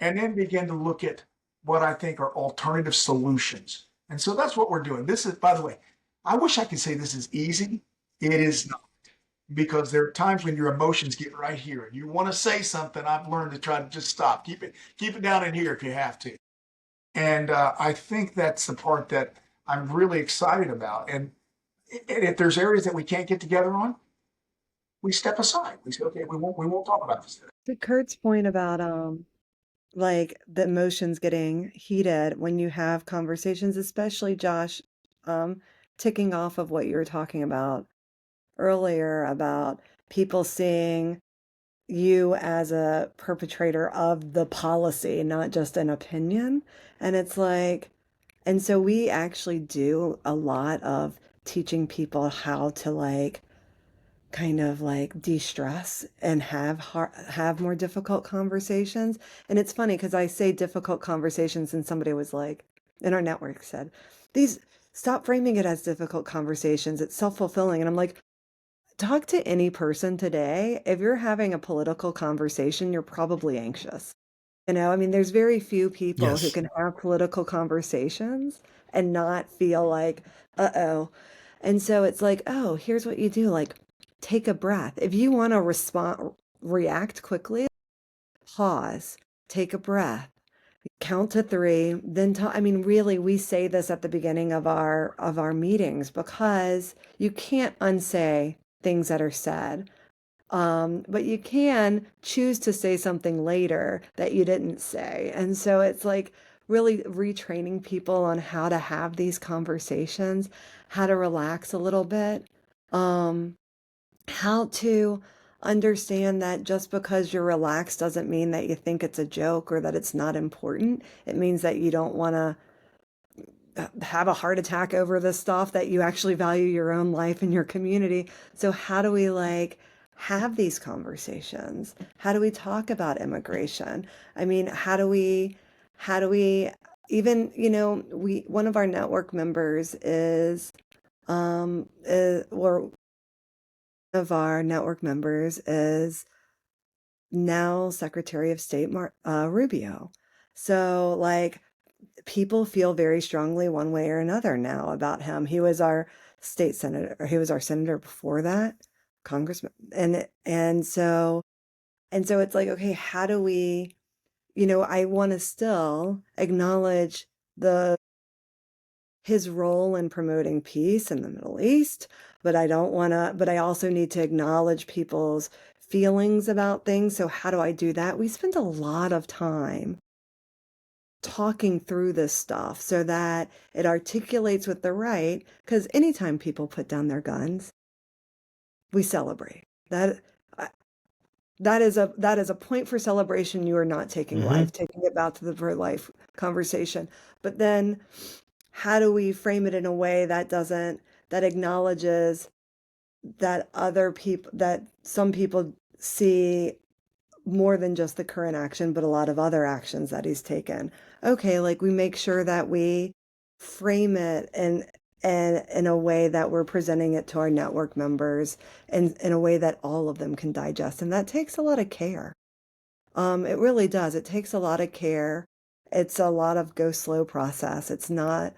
And then begin to look at what I think are alternative solutions. And so that's what we're doing. This is, by the way, I wish I could say this is easy. It is not. Because there are times when your emotions get right here and you want to say something. I've learned to try to just stop. Keep it down in here if you have to. And I think that's the part that I'm really excited about. And if there's areas that we can't get together on, we step aside. We say, okay, we won't talk about this today. To Kurt's point about like the emotions getting heated when you have conversations, especially Josh, ticking off of what you were talking about earlier about people seeing you as a perpetrator of the policy, not just an opinion. And it's like, and so we actually do a lot of teaching people how to like kind of like de-stress and have more difficult conversations. And it's funny because I say difficult conversations and somebody was like in our network said, these stop framing it as difficult conversations. It's self-fulfilling. And I'm like, talk to any person today. If you're having a political conversation, you're probably anxious. You know, I mean, there's very few people who Yes. can have political conversations and not feel like, uh-oh. And so it's like, oh, here's what you do. Like, take a breath. If you want to react quickly, pause, take a breath, count to three, then I mean, really, we say this at the beginning of our meetings because you can't unsay things that are said. But you can choose to say something later that you didn't say. And so it's like really retraining people on how to have these conversations, how to relax a little bit, how to understand that just because you're relaxed doesn't mean that you think it's a joke or that it's not important. It means that you don't want to have a heart attack over this stuff, that you actually value your own life and your community. So how do we like have these conversations? How do we talk about immigration? I mean, how do we even, you know, one of our network members or of our network members is now Secretary of State Rubio. So like people feel very strongly one way or another now about him. He was our state senator, or he was our senator before that, congressman. And so it's like, okay, how do we, you know, I want to still acknowledge his role in promoting peace in the Middle East, but I also need to acknowledge people's feelings about things. So how do I do that? We spend a lot of time talking through this stuff so that it articulates with the right, because anytime people put down their guns, we celebrate. That is a point for celebration. You are not taking life, taking it back to the pro-life conversation. But then how do we frame it in a way that acknowledges that that some people see more than just the current action, but a lot of other actions that he's taken. Okay, like we make sure that we frame it and in a way that we're presenting it to our network members and in a way that all of them can digest. And that takes a lot of care. It really does. It takes a lot of care. It's a lot of go slow process. It's not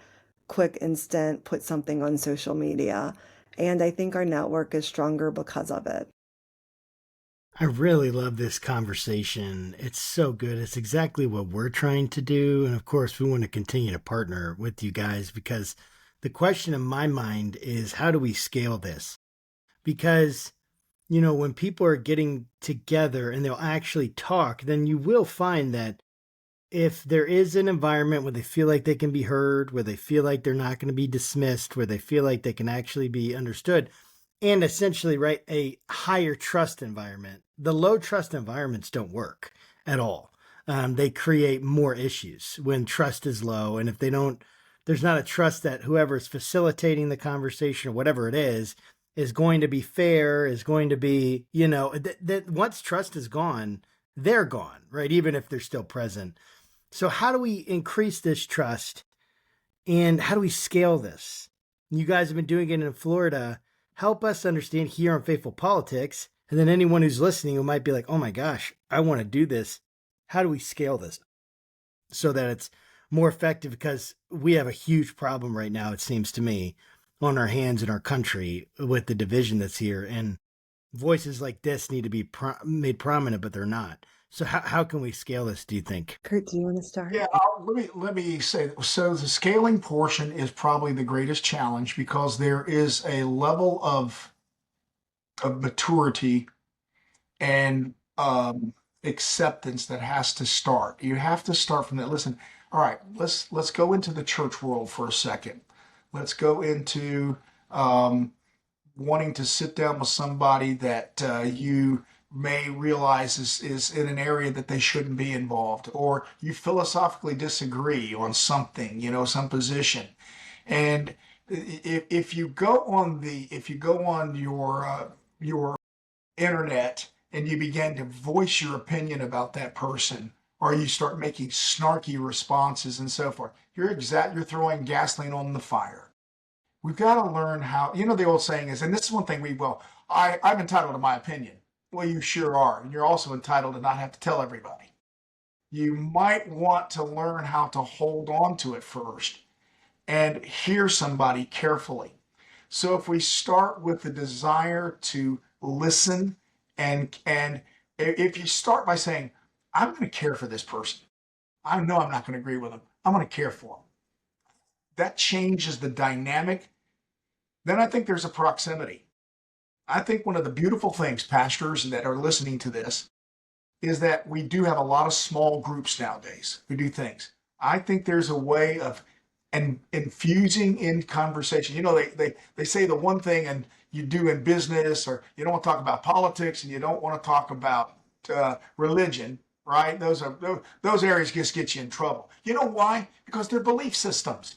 quick, instant, put something on social media. And I think our network is stronger because of it. I really love this conversation. It's so good. It's exactly what we're trying to do. And of course, we want to continue to partner with you guys because the question in my mind is how do we scale this? Because, when people are getting together and they'll actually talk, then you will find that if there is an environment where they feel like they can be heard, where they feel like they're not going to be dismissed, where they feel like they can actually be understood, and essentially, right, a higher trust environment. The low trust environments don't work at all. They create more issues when trust is low. And if there's not a trust that whoever is facilitating the conversation or whatever it is going to be fair, is going to be, that once trust is gone, they're gone, right? Even if they're still present. So how do we increase this trust and how do we scale this? You guys have been doing it in Florida. Help us understand here on Faithful Politics. And then anyone who's listening who might be like, oh my gosh, I want to do this. How do we scale this so that it's more effective? Because we have a huge problem right now, it seems to me, on our hands in our country with the division that's here. And voices like this need to be made prominent, but they're not. So how can we scale this, do you think? Kurt, do you want to start? Yeah, let me say, so the scaling portion is probably the greatest challenge because there is a level of maturity and acceptance that has to start. You have to start from that. Listen, all right, let's go into the church world for a second. Let's go into wanting to sit down with somebody that you may realize is in an area that they shouldn't be involved, or you philosophically disagree on something, some position. And if you go on your internet and you begin to voice your opinion about that person, or you start making snarky responses and so forth, you're throwing gasoline on the fire. We've got to learn how, the old saying is, and this is one thing I'm entitled to my opinion. Well, you sure are. And you're also entitled to not have to tell everybody. You might want to learn how to hold on to it first and hear somebody carefully. So if we start with the desire to listen and if you start by saying, I'm going to care for this person. I know I'm not going to agree with them. I'm going to care for them. That changes the dynamic. Then I think there's a proximity. I think one of the beautiful things, pastors that are listening to this, is that we do have a lot of small groups nowadays who do things. I think there's a way of infusing in conversation. They say the one thing and you do in business, or you don't want to talk about politics and you don't want to talk about religion, right? Those areas just get you in trouble. You know why? Because they're belief systems.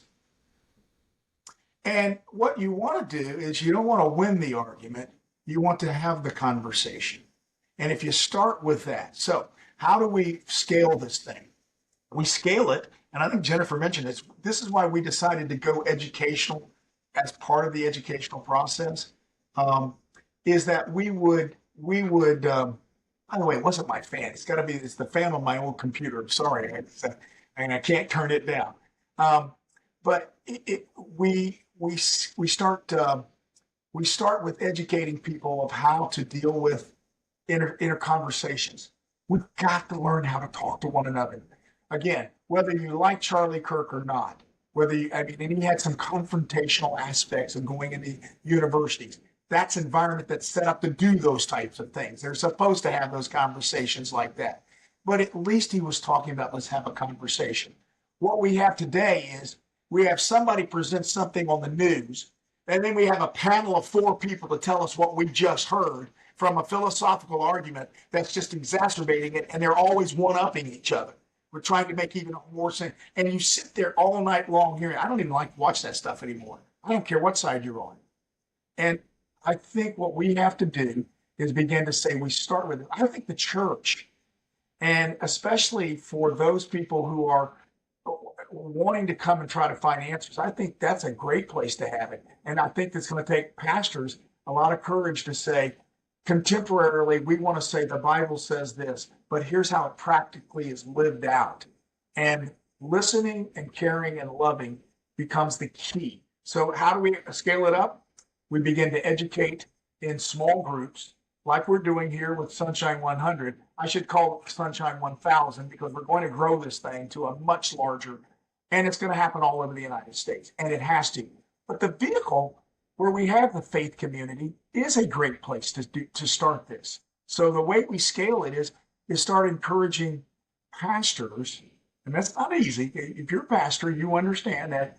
And what you want to do is you don't want to win the argument. You want to have the conversation. And if you start with that, so how do we scale this thing? We scale it, and I think Jennifer mentioned this. This is why we decided to go educational as part of the educational process. Is that we would. By the way, it wasn't my fan. It's the fan on my old computer. I'm sorry, and I can't turn it down. But we start with educating people of how to deal with inner conversations. We've got to learn how to talk to one another. Again, whether you like Charlie Kirk or not, and he had some confrontational aspects of going into universities. That's environment that's set up to do those types of things. They're supposed to have those conversations like that. But at least he was talking about, let's have a conversation. What we have today is we have somebody present something on the news, and then we have a panel of 4 people to tell us what we just heard from a philosophical argument that's just exacerbating it, and they're always one-upping each other. We're trying to make even more sense. And you sit there all night long hearing, I don't even like to watch that stuff anymore. I don't care what side you're on. And I think what we have to do is begin to say, we start with it. I think the church, and especially for those people who are people wanting to come and try to find answers, I think that's a great place to have it. And I think it's going to take pastors a lot of courage to say, contemporarily, we want to say the Bible says this, but here's how it practically is lived out. And listening and caring and loving becomes the key. So how do we scale it up? We begin to educate in small groups, like we're doing here with Sunshine 100. I should call it Sunshine 1000 because we're going to grow this thing to a much larger, and it's going to happen all over the United States, and it has to. But the vehicle where we have the faith community is a great place to start this. So the way we scale it is start encouraging pastors, and that's not easy. If you're a pastor, you understand that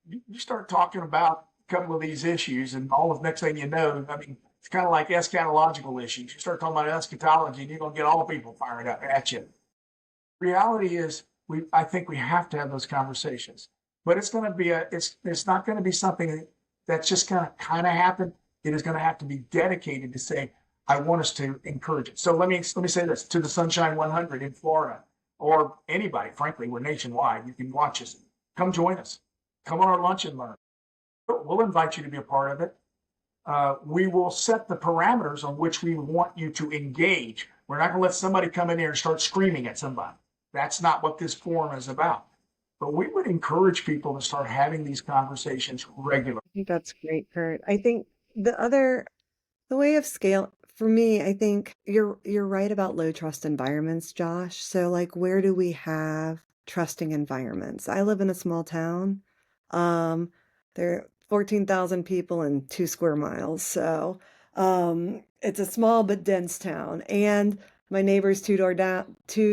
you start talking about a couple of these issues, and all of next thing you know, I mean, it's kind of like eschatological issues. You start talking about eschatology, and you're going to get all people fired up at you. Reality is, I think we have to have those conversations, but it's going to be it's not going to be something that's just going to kind of happen. It is going to have to be dedicated to say, I want us to encourage it. So let me say this to the Sunshine 100 in Florida, or anybody, frankly, we're nationwide. You can watch us. Come join us. Come on our lunch and learn. We'll invite you to be a part of it. We will set the parameters on which we want you to engage. We're not going to let somebody come in here and start screaming at somebody. That's not what this forum is about. But we would encourage people to start having these conversations regularly. I think that's great, Kurt. I think the way of scale for me, I think you're right about low trust environments, Josh. So like, where do we have trusting environments? I live in a small town. There are 14,000 people in 2 square miles. So it's a small but dense town. And my neighbors two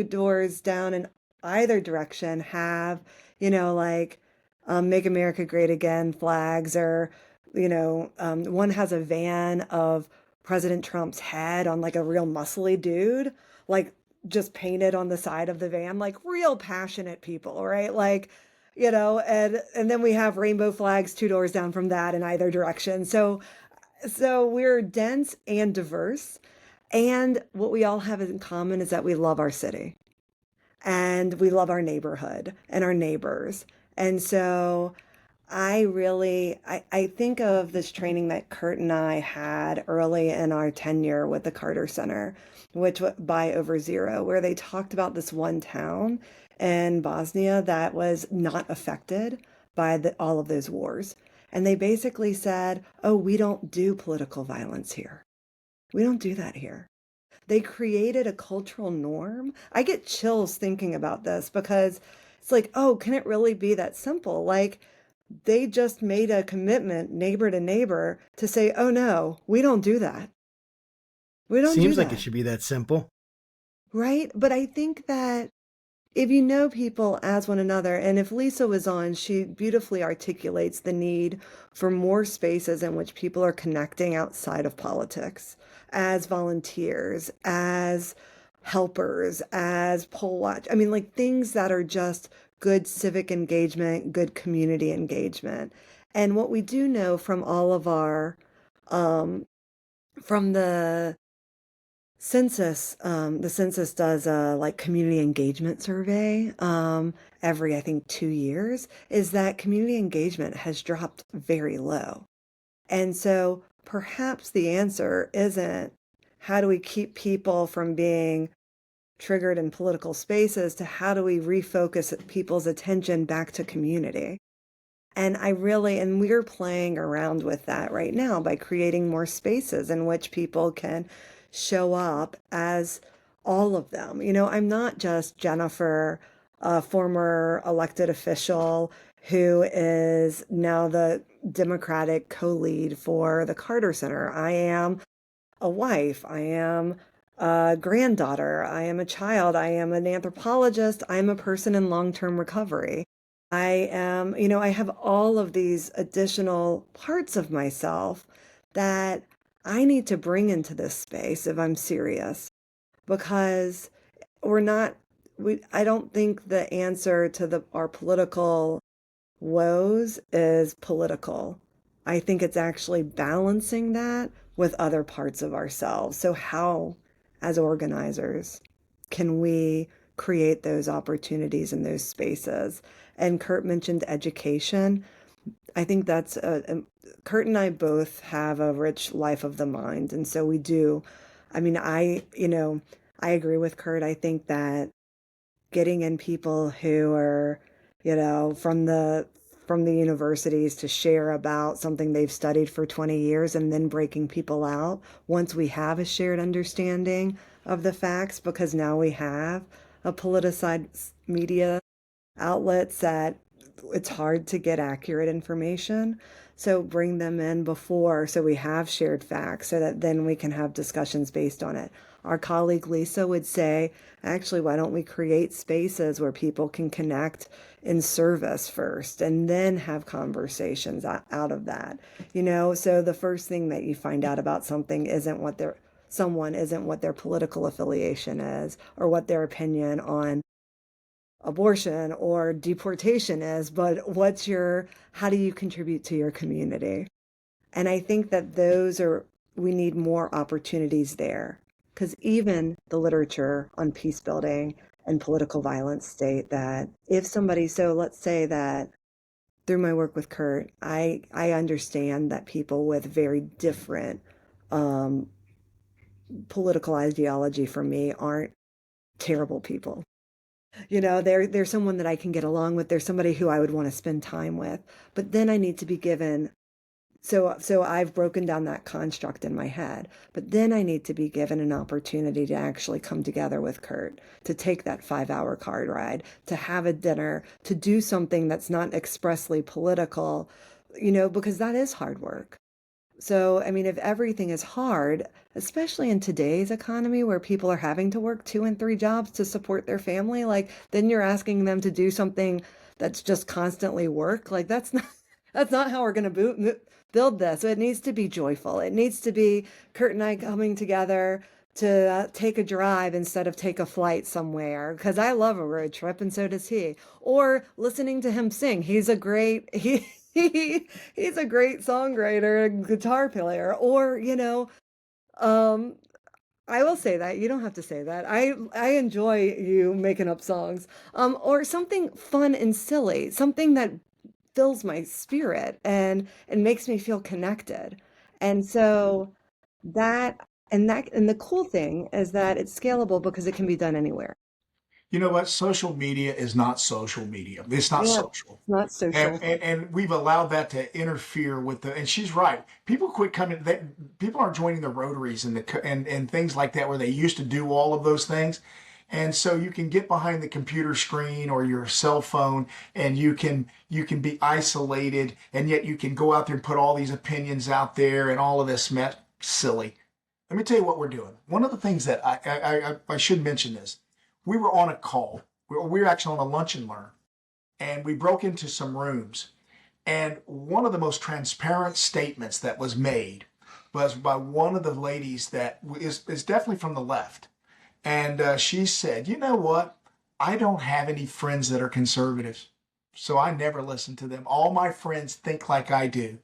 doors down in either direction have, like Make America Great Again flags, or, one has a van of President Trump's head on like a real muscly dude, like just painted on the side of the van, like real passionate people, right? Like, and then we have rainbow flags 2 doors down from that in either direction. So we're dense and diverse. And what we all have in common is that we love our city and we love our neighborhood and our neighbors. And so I think of this training that Kurt and I had early in our tenure with the Carter Center, which by Over Zero, where they talked about this one town in Bosnia that was not affected by all of those wars. And they basically said, oh, we don't do political violence here. We don't do that here. They created a cultural norm. I get chills thinking about this because it's like, oh, can it really be that simple? Like, they just made a commitment, neighbor to neighbor, to say, oh no, we don't do that. We don't do that. Seems like it should be that simple. Right? But I think that if you know people as one another, and if Lisa was on, she beautifully articulates the need for more spaces in which people are connecting outside of politics, as volunteers, as helpers, as poll watch. I mean, like things that are just good civic engagement, good community engagement. And what we do know from all of our, from the census does a like community engagement survey every, I think, 2 years, is that community engagement has dropped very low. And so perhaps the answer isn't how do we keep people from being triggered in political spaces to how do we refocus people's attention back to community. And we're playing around with that right now by creating more spaces in which people can show up as all of them. I'm not just Jennifer, a former elected official who is now the Democratic co-lead for the Carter Center. I am a wife. I am a granddaughter. I am a child. I am an anthropologist. I'm a person in long-term recovery. I am, I have all of these additional parts of myself that I need to bring into this space if I'm serious, because I don't think the answer to our political woes is political. I think it's actually balancing that with other parts of ourselves. So how, as organizers, can we create those opportunities in those spaces. And Kurt mentioned education. I think that's Kurt and I both have a rich life of the mind, and so we do. I mean, I agree with Kurt. I think that getting in people who are, from the universities to share about something they've studied for 20 years and then breaking people out once we have a shared understanding of the facts, because now we have a politicized media outlets that it's hard to get accurate information. So bring them in before, so we have shared facts, so that then we can have discussions based on it. Our colleague Lisa would say, actually, why don't we create spaces where people can connect in service first and then have conversations out of that? So the first thing that you find out about something isn't what their political affiliation is, or what their opinion on abortion or deportation is, but how do you contribute to your community? And I think that we need more opportunities there, because even the literature on peace building and political violence state that so let's say that through my work with Kurt, I understand that people with very different um, political ideology from me aren't terrible people. They're someone that I can get along with. They're somebody who I would want to spend time with. But then I need to be given, so I've broken down that construct in my head. But then I need to be given an opportunity to actually come together with Kurt, to take that 5-hour car ride, to have a dinner, to do something that's not expressly political, because that is hard work. So, I mean, if everything is hard, especially in today's economy where people are having to work 2 and 3 jobs to support their family, like then you're asking them to do something that's just constantly work. Like that's not how we're going to build this. So it needs to be joyful. It needs to be Kurt and I coming together to take a drive instead of take a flight somewhere, because I love a road trip and so does he. Or listening to him sing. He's a great he's a great songwriter and guitar player. Or um I will say that. You don't have to say that. I enjoy you making up songs. Or something fun and silly, something that fills my spirit and makes me feel connected. And so that and the cool thing is that it's scalable because it can be done anywhere. You know what? Social media is not social media. It's not Yeah, social. it's not social. And we've allowed that to interfere with and she's right. People quit coming, people aren't joining the Rotaries and things like that where they used to do all of those things. And so you can get behind the computer screen or your cell phone and you can be isolated, and yet you can go out there and put all these opinions out there and all of this mess. Silly. Let me tell you what we're doing. One of the things that I should mention this. We were on a call. We were actually on a lunch and learn, and we broke into some rooms. And one of the most transparent statements that was made was by one of the ladies that is definitely from the left. And she said, you know what? I don't have any friends that are conservatives, so I never listen to them. All my friends think like I do.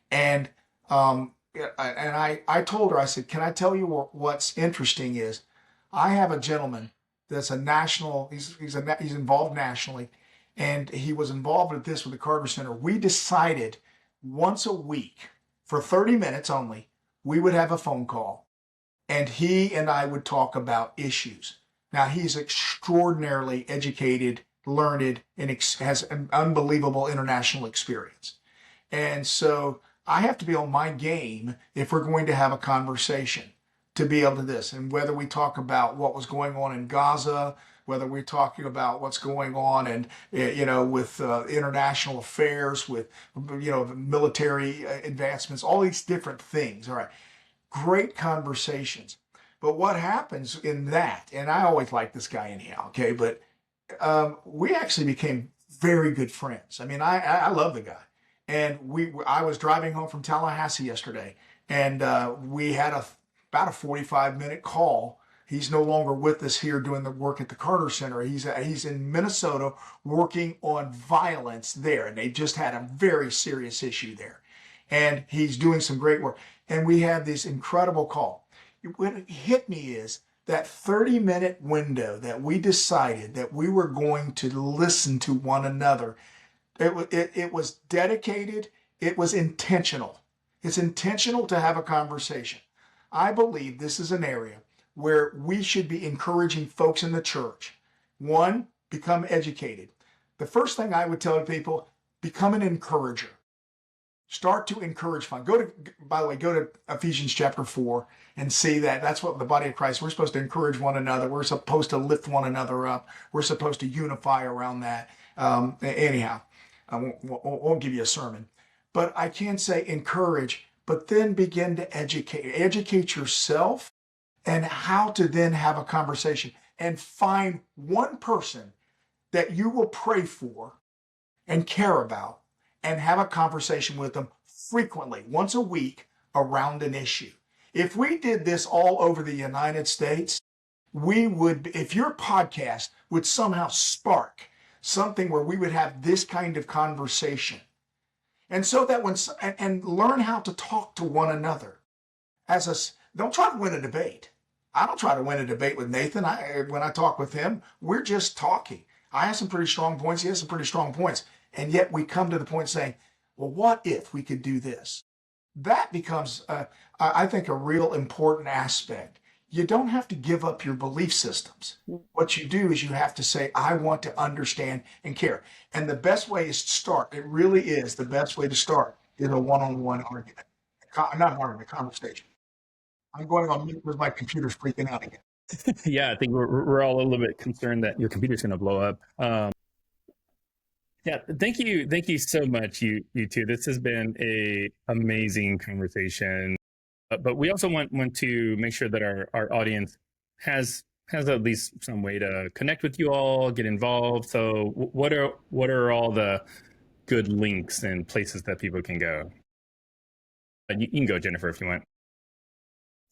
And I told her, I said, can I tell you what's interesting is I have a gentleman that's a national, he's involved nationally, and he was involved with this with the Carter Center. We decided once a week for 30 minutes only, we would have a phone call, and he and I would talk about issues. Now, he's extraordinarily educated, learned, and has an unbelievable international experience. And so I have to be on my game if we're going to have a conversation to be able to this. And whether we talk about what was going on in Gaza, whether we're talking about what's going on and with international affairs, with military advancements, all these different things. All right, great conversations. But what happens in that? And I always like this guy anyhow. Okay, but we actually became very good friends. I mean, I love the guy. And I was driving home from Tallahassee yesterday, and we had about a 45-minute call. He's no longer with us here doing the work at the Carter Center. He's in Minnesota working on violence there, and they just had a very serious issue there. And he's doing some great work. And we had this incredible call. What hit me is that 30-minute window that we decided that we were going to listen to one another, it was dedicated, it was intentional. It's intentional to have a conversation. I believe this is an area where we should be encouraging folks in the church. One, become educated. The first thing I would tell people, become an encourager. Start to encourage fun. By the way, go to Ephesians chapter 4 and see that that's what the body of Christ, we're supposed to encourage one another. We're supposed to lift one another up. We're supposed to unify around that. Anyhow, I won't give you a sermon, but I can say encourage, but then begin to educate yourself and how to then have a conversation and find one person that you will pray for and care about and have a conversation with them frequently, once a week, around an issue. If we did this all over the United States, we would, if your podcast would somehow spark something where we would have this kind of conversation. And so that and learn how to talk to one another. Don't try to win a debate. I don't try to win a debate with Nathan. When I talk with him, we're just talking. I have some pretty strong points. He has some pretty strong points. And yet we come to the point saying, well, what if we could do this? That becomes, I think, a real important aspect. You don't have to give up your belief systems. What you do is you have to say, I want to understand and care. And the best way is to start. It really is the best way to start is a one-on-one argument. Not an argument, a conversation. I'm going on mute because my computer's freaking out again. Yeah, I think we're all a little bit concerned that your computer's going to blow up. Yeah, thank you so much, you two. This has been a amazing conversation. But we also want to make sure that our audience has at least some way to connect with you all, get involved. So what are all the good links and places that people can go? You can go, Jennifer, if you want.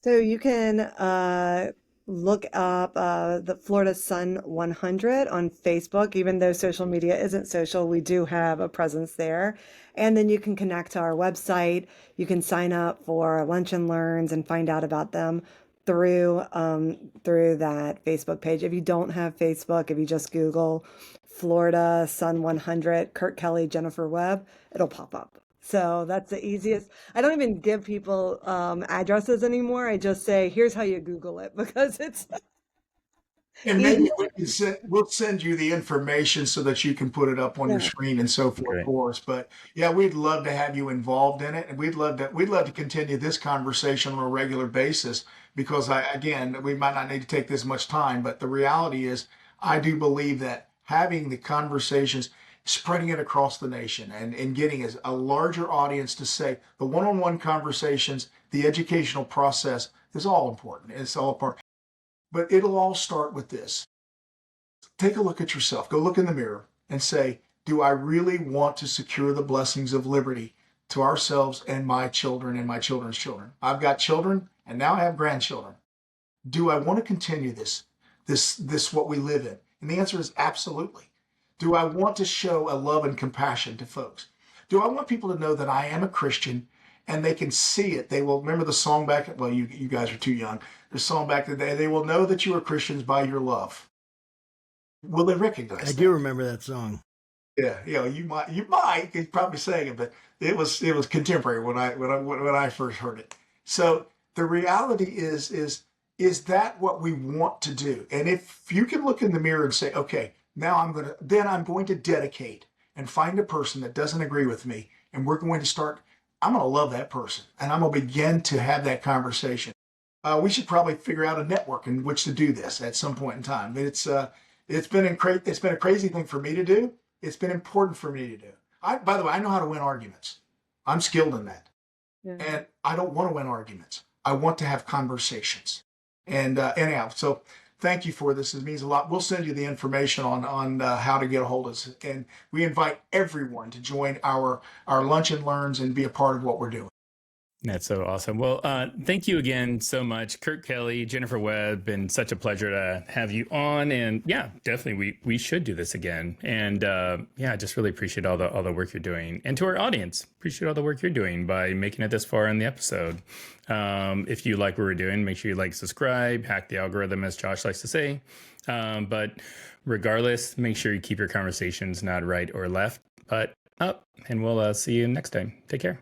So you can look up the Florida Sun 100 on Facebook. Even though social media isn't social, we do have a presence there. And then you can connect to our website. You can sign up for Lunch and Learns and find out about them through that Facebook page. If you don't have Facebook, if you just Google Florida Sun 100, Kurt Kelly, Jennifer Webb, it'll pop up. So that's the easiest. I don't even give people addresses anymore. I just say, here's how you Google it, because it's And maybe we'll send you the information so that you can put it up on your screen and so forth, of course. But yeah, we'd love to have you involved in it, and we'd love to continue this conversation on a regular basis, because we might not need to take this much time, but the reality is, I do believe that having the conversations, spreading it across the nation, and getting a larger audience to say the one-on-one conversations, the educational process is all important. It's all part. But it'll all start with this. Take a look at yourself. Go look in the mirror and say, do I really want to secure the blessings of liberty to ourselves and my children and my children's children? I've got children and now I have grandchildren. Do I want to continue this what we live in? And the answer is absolutely. Do I want to show a love and compassion to folks? Do I want people to know that I am a Christian and they can see it? They will remember the song back, well, you guys are too young. The song back in the day, they will know that you are Christians by your love. Will they recognize that? I do remember that song. Yeah, you might probably sang it, but it was contemporary when I first heard it. So the reality is that what we want to do? And if you can look in the mirror and say, okay, now I'm going to dedicate and find a person that doesn't agree with me, and I'm going to love that person, and I'm going to begin to have that conversation. We should probably figure out a network in which to do this at some point in time. It's been a crazy thing for me to do. It's been important for me to do. By the way, I know how to win arguments. I'm skilled in that. Yeah. And I don't want to win arguments. I want to have conversations. And anyhow, so thank you for this. It means a lot. We'll send you the information on how to get a hold of us. And we invite everyone to join our Lunch and Learns and be a part of what we're doing. That's so awesome. Well, thank you again so much, Kurt Kelly, Jennifer Webb. Been such a pleasure to have you on. And yeah, definitely we should do this again. And yeah, just really appreciate all the work you're doing. And to our audience, appreciate all the work you're doing by making it this far in the episode. If you like what we're doing, make sure you like, subscribe, hack the algorithm, as Josh likes to say. But regardless, make sure you keep your conversations not right or left, but up. And we'll see you next time. Take care.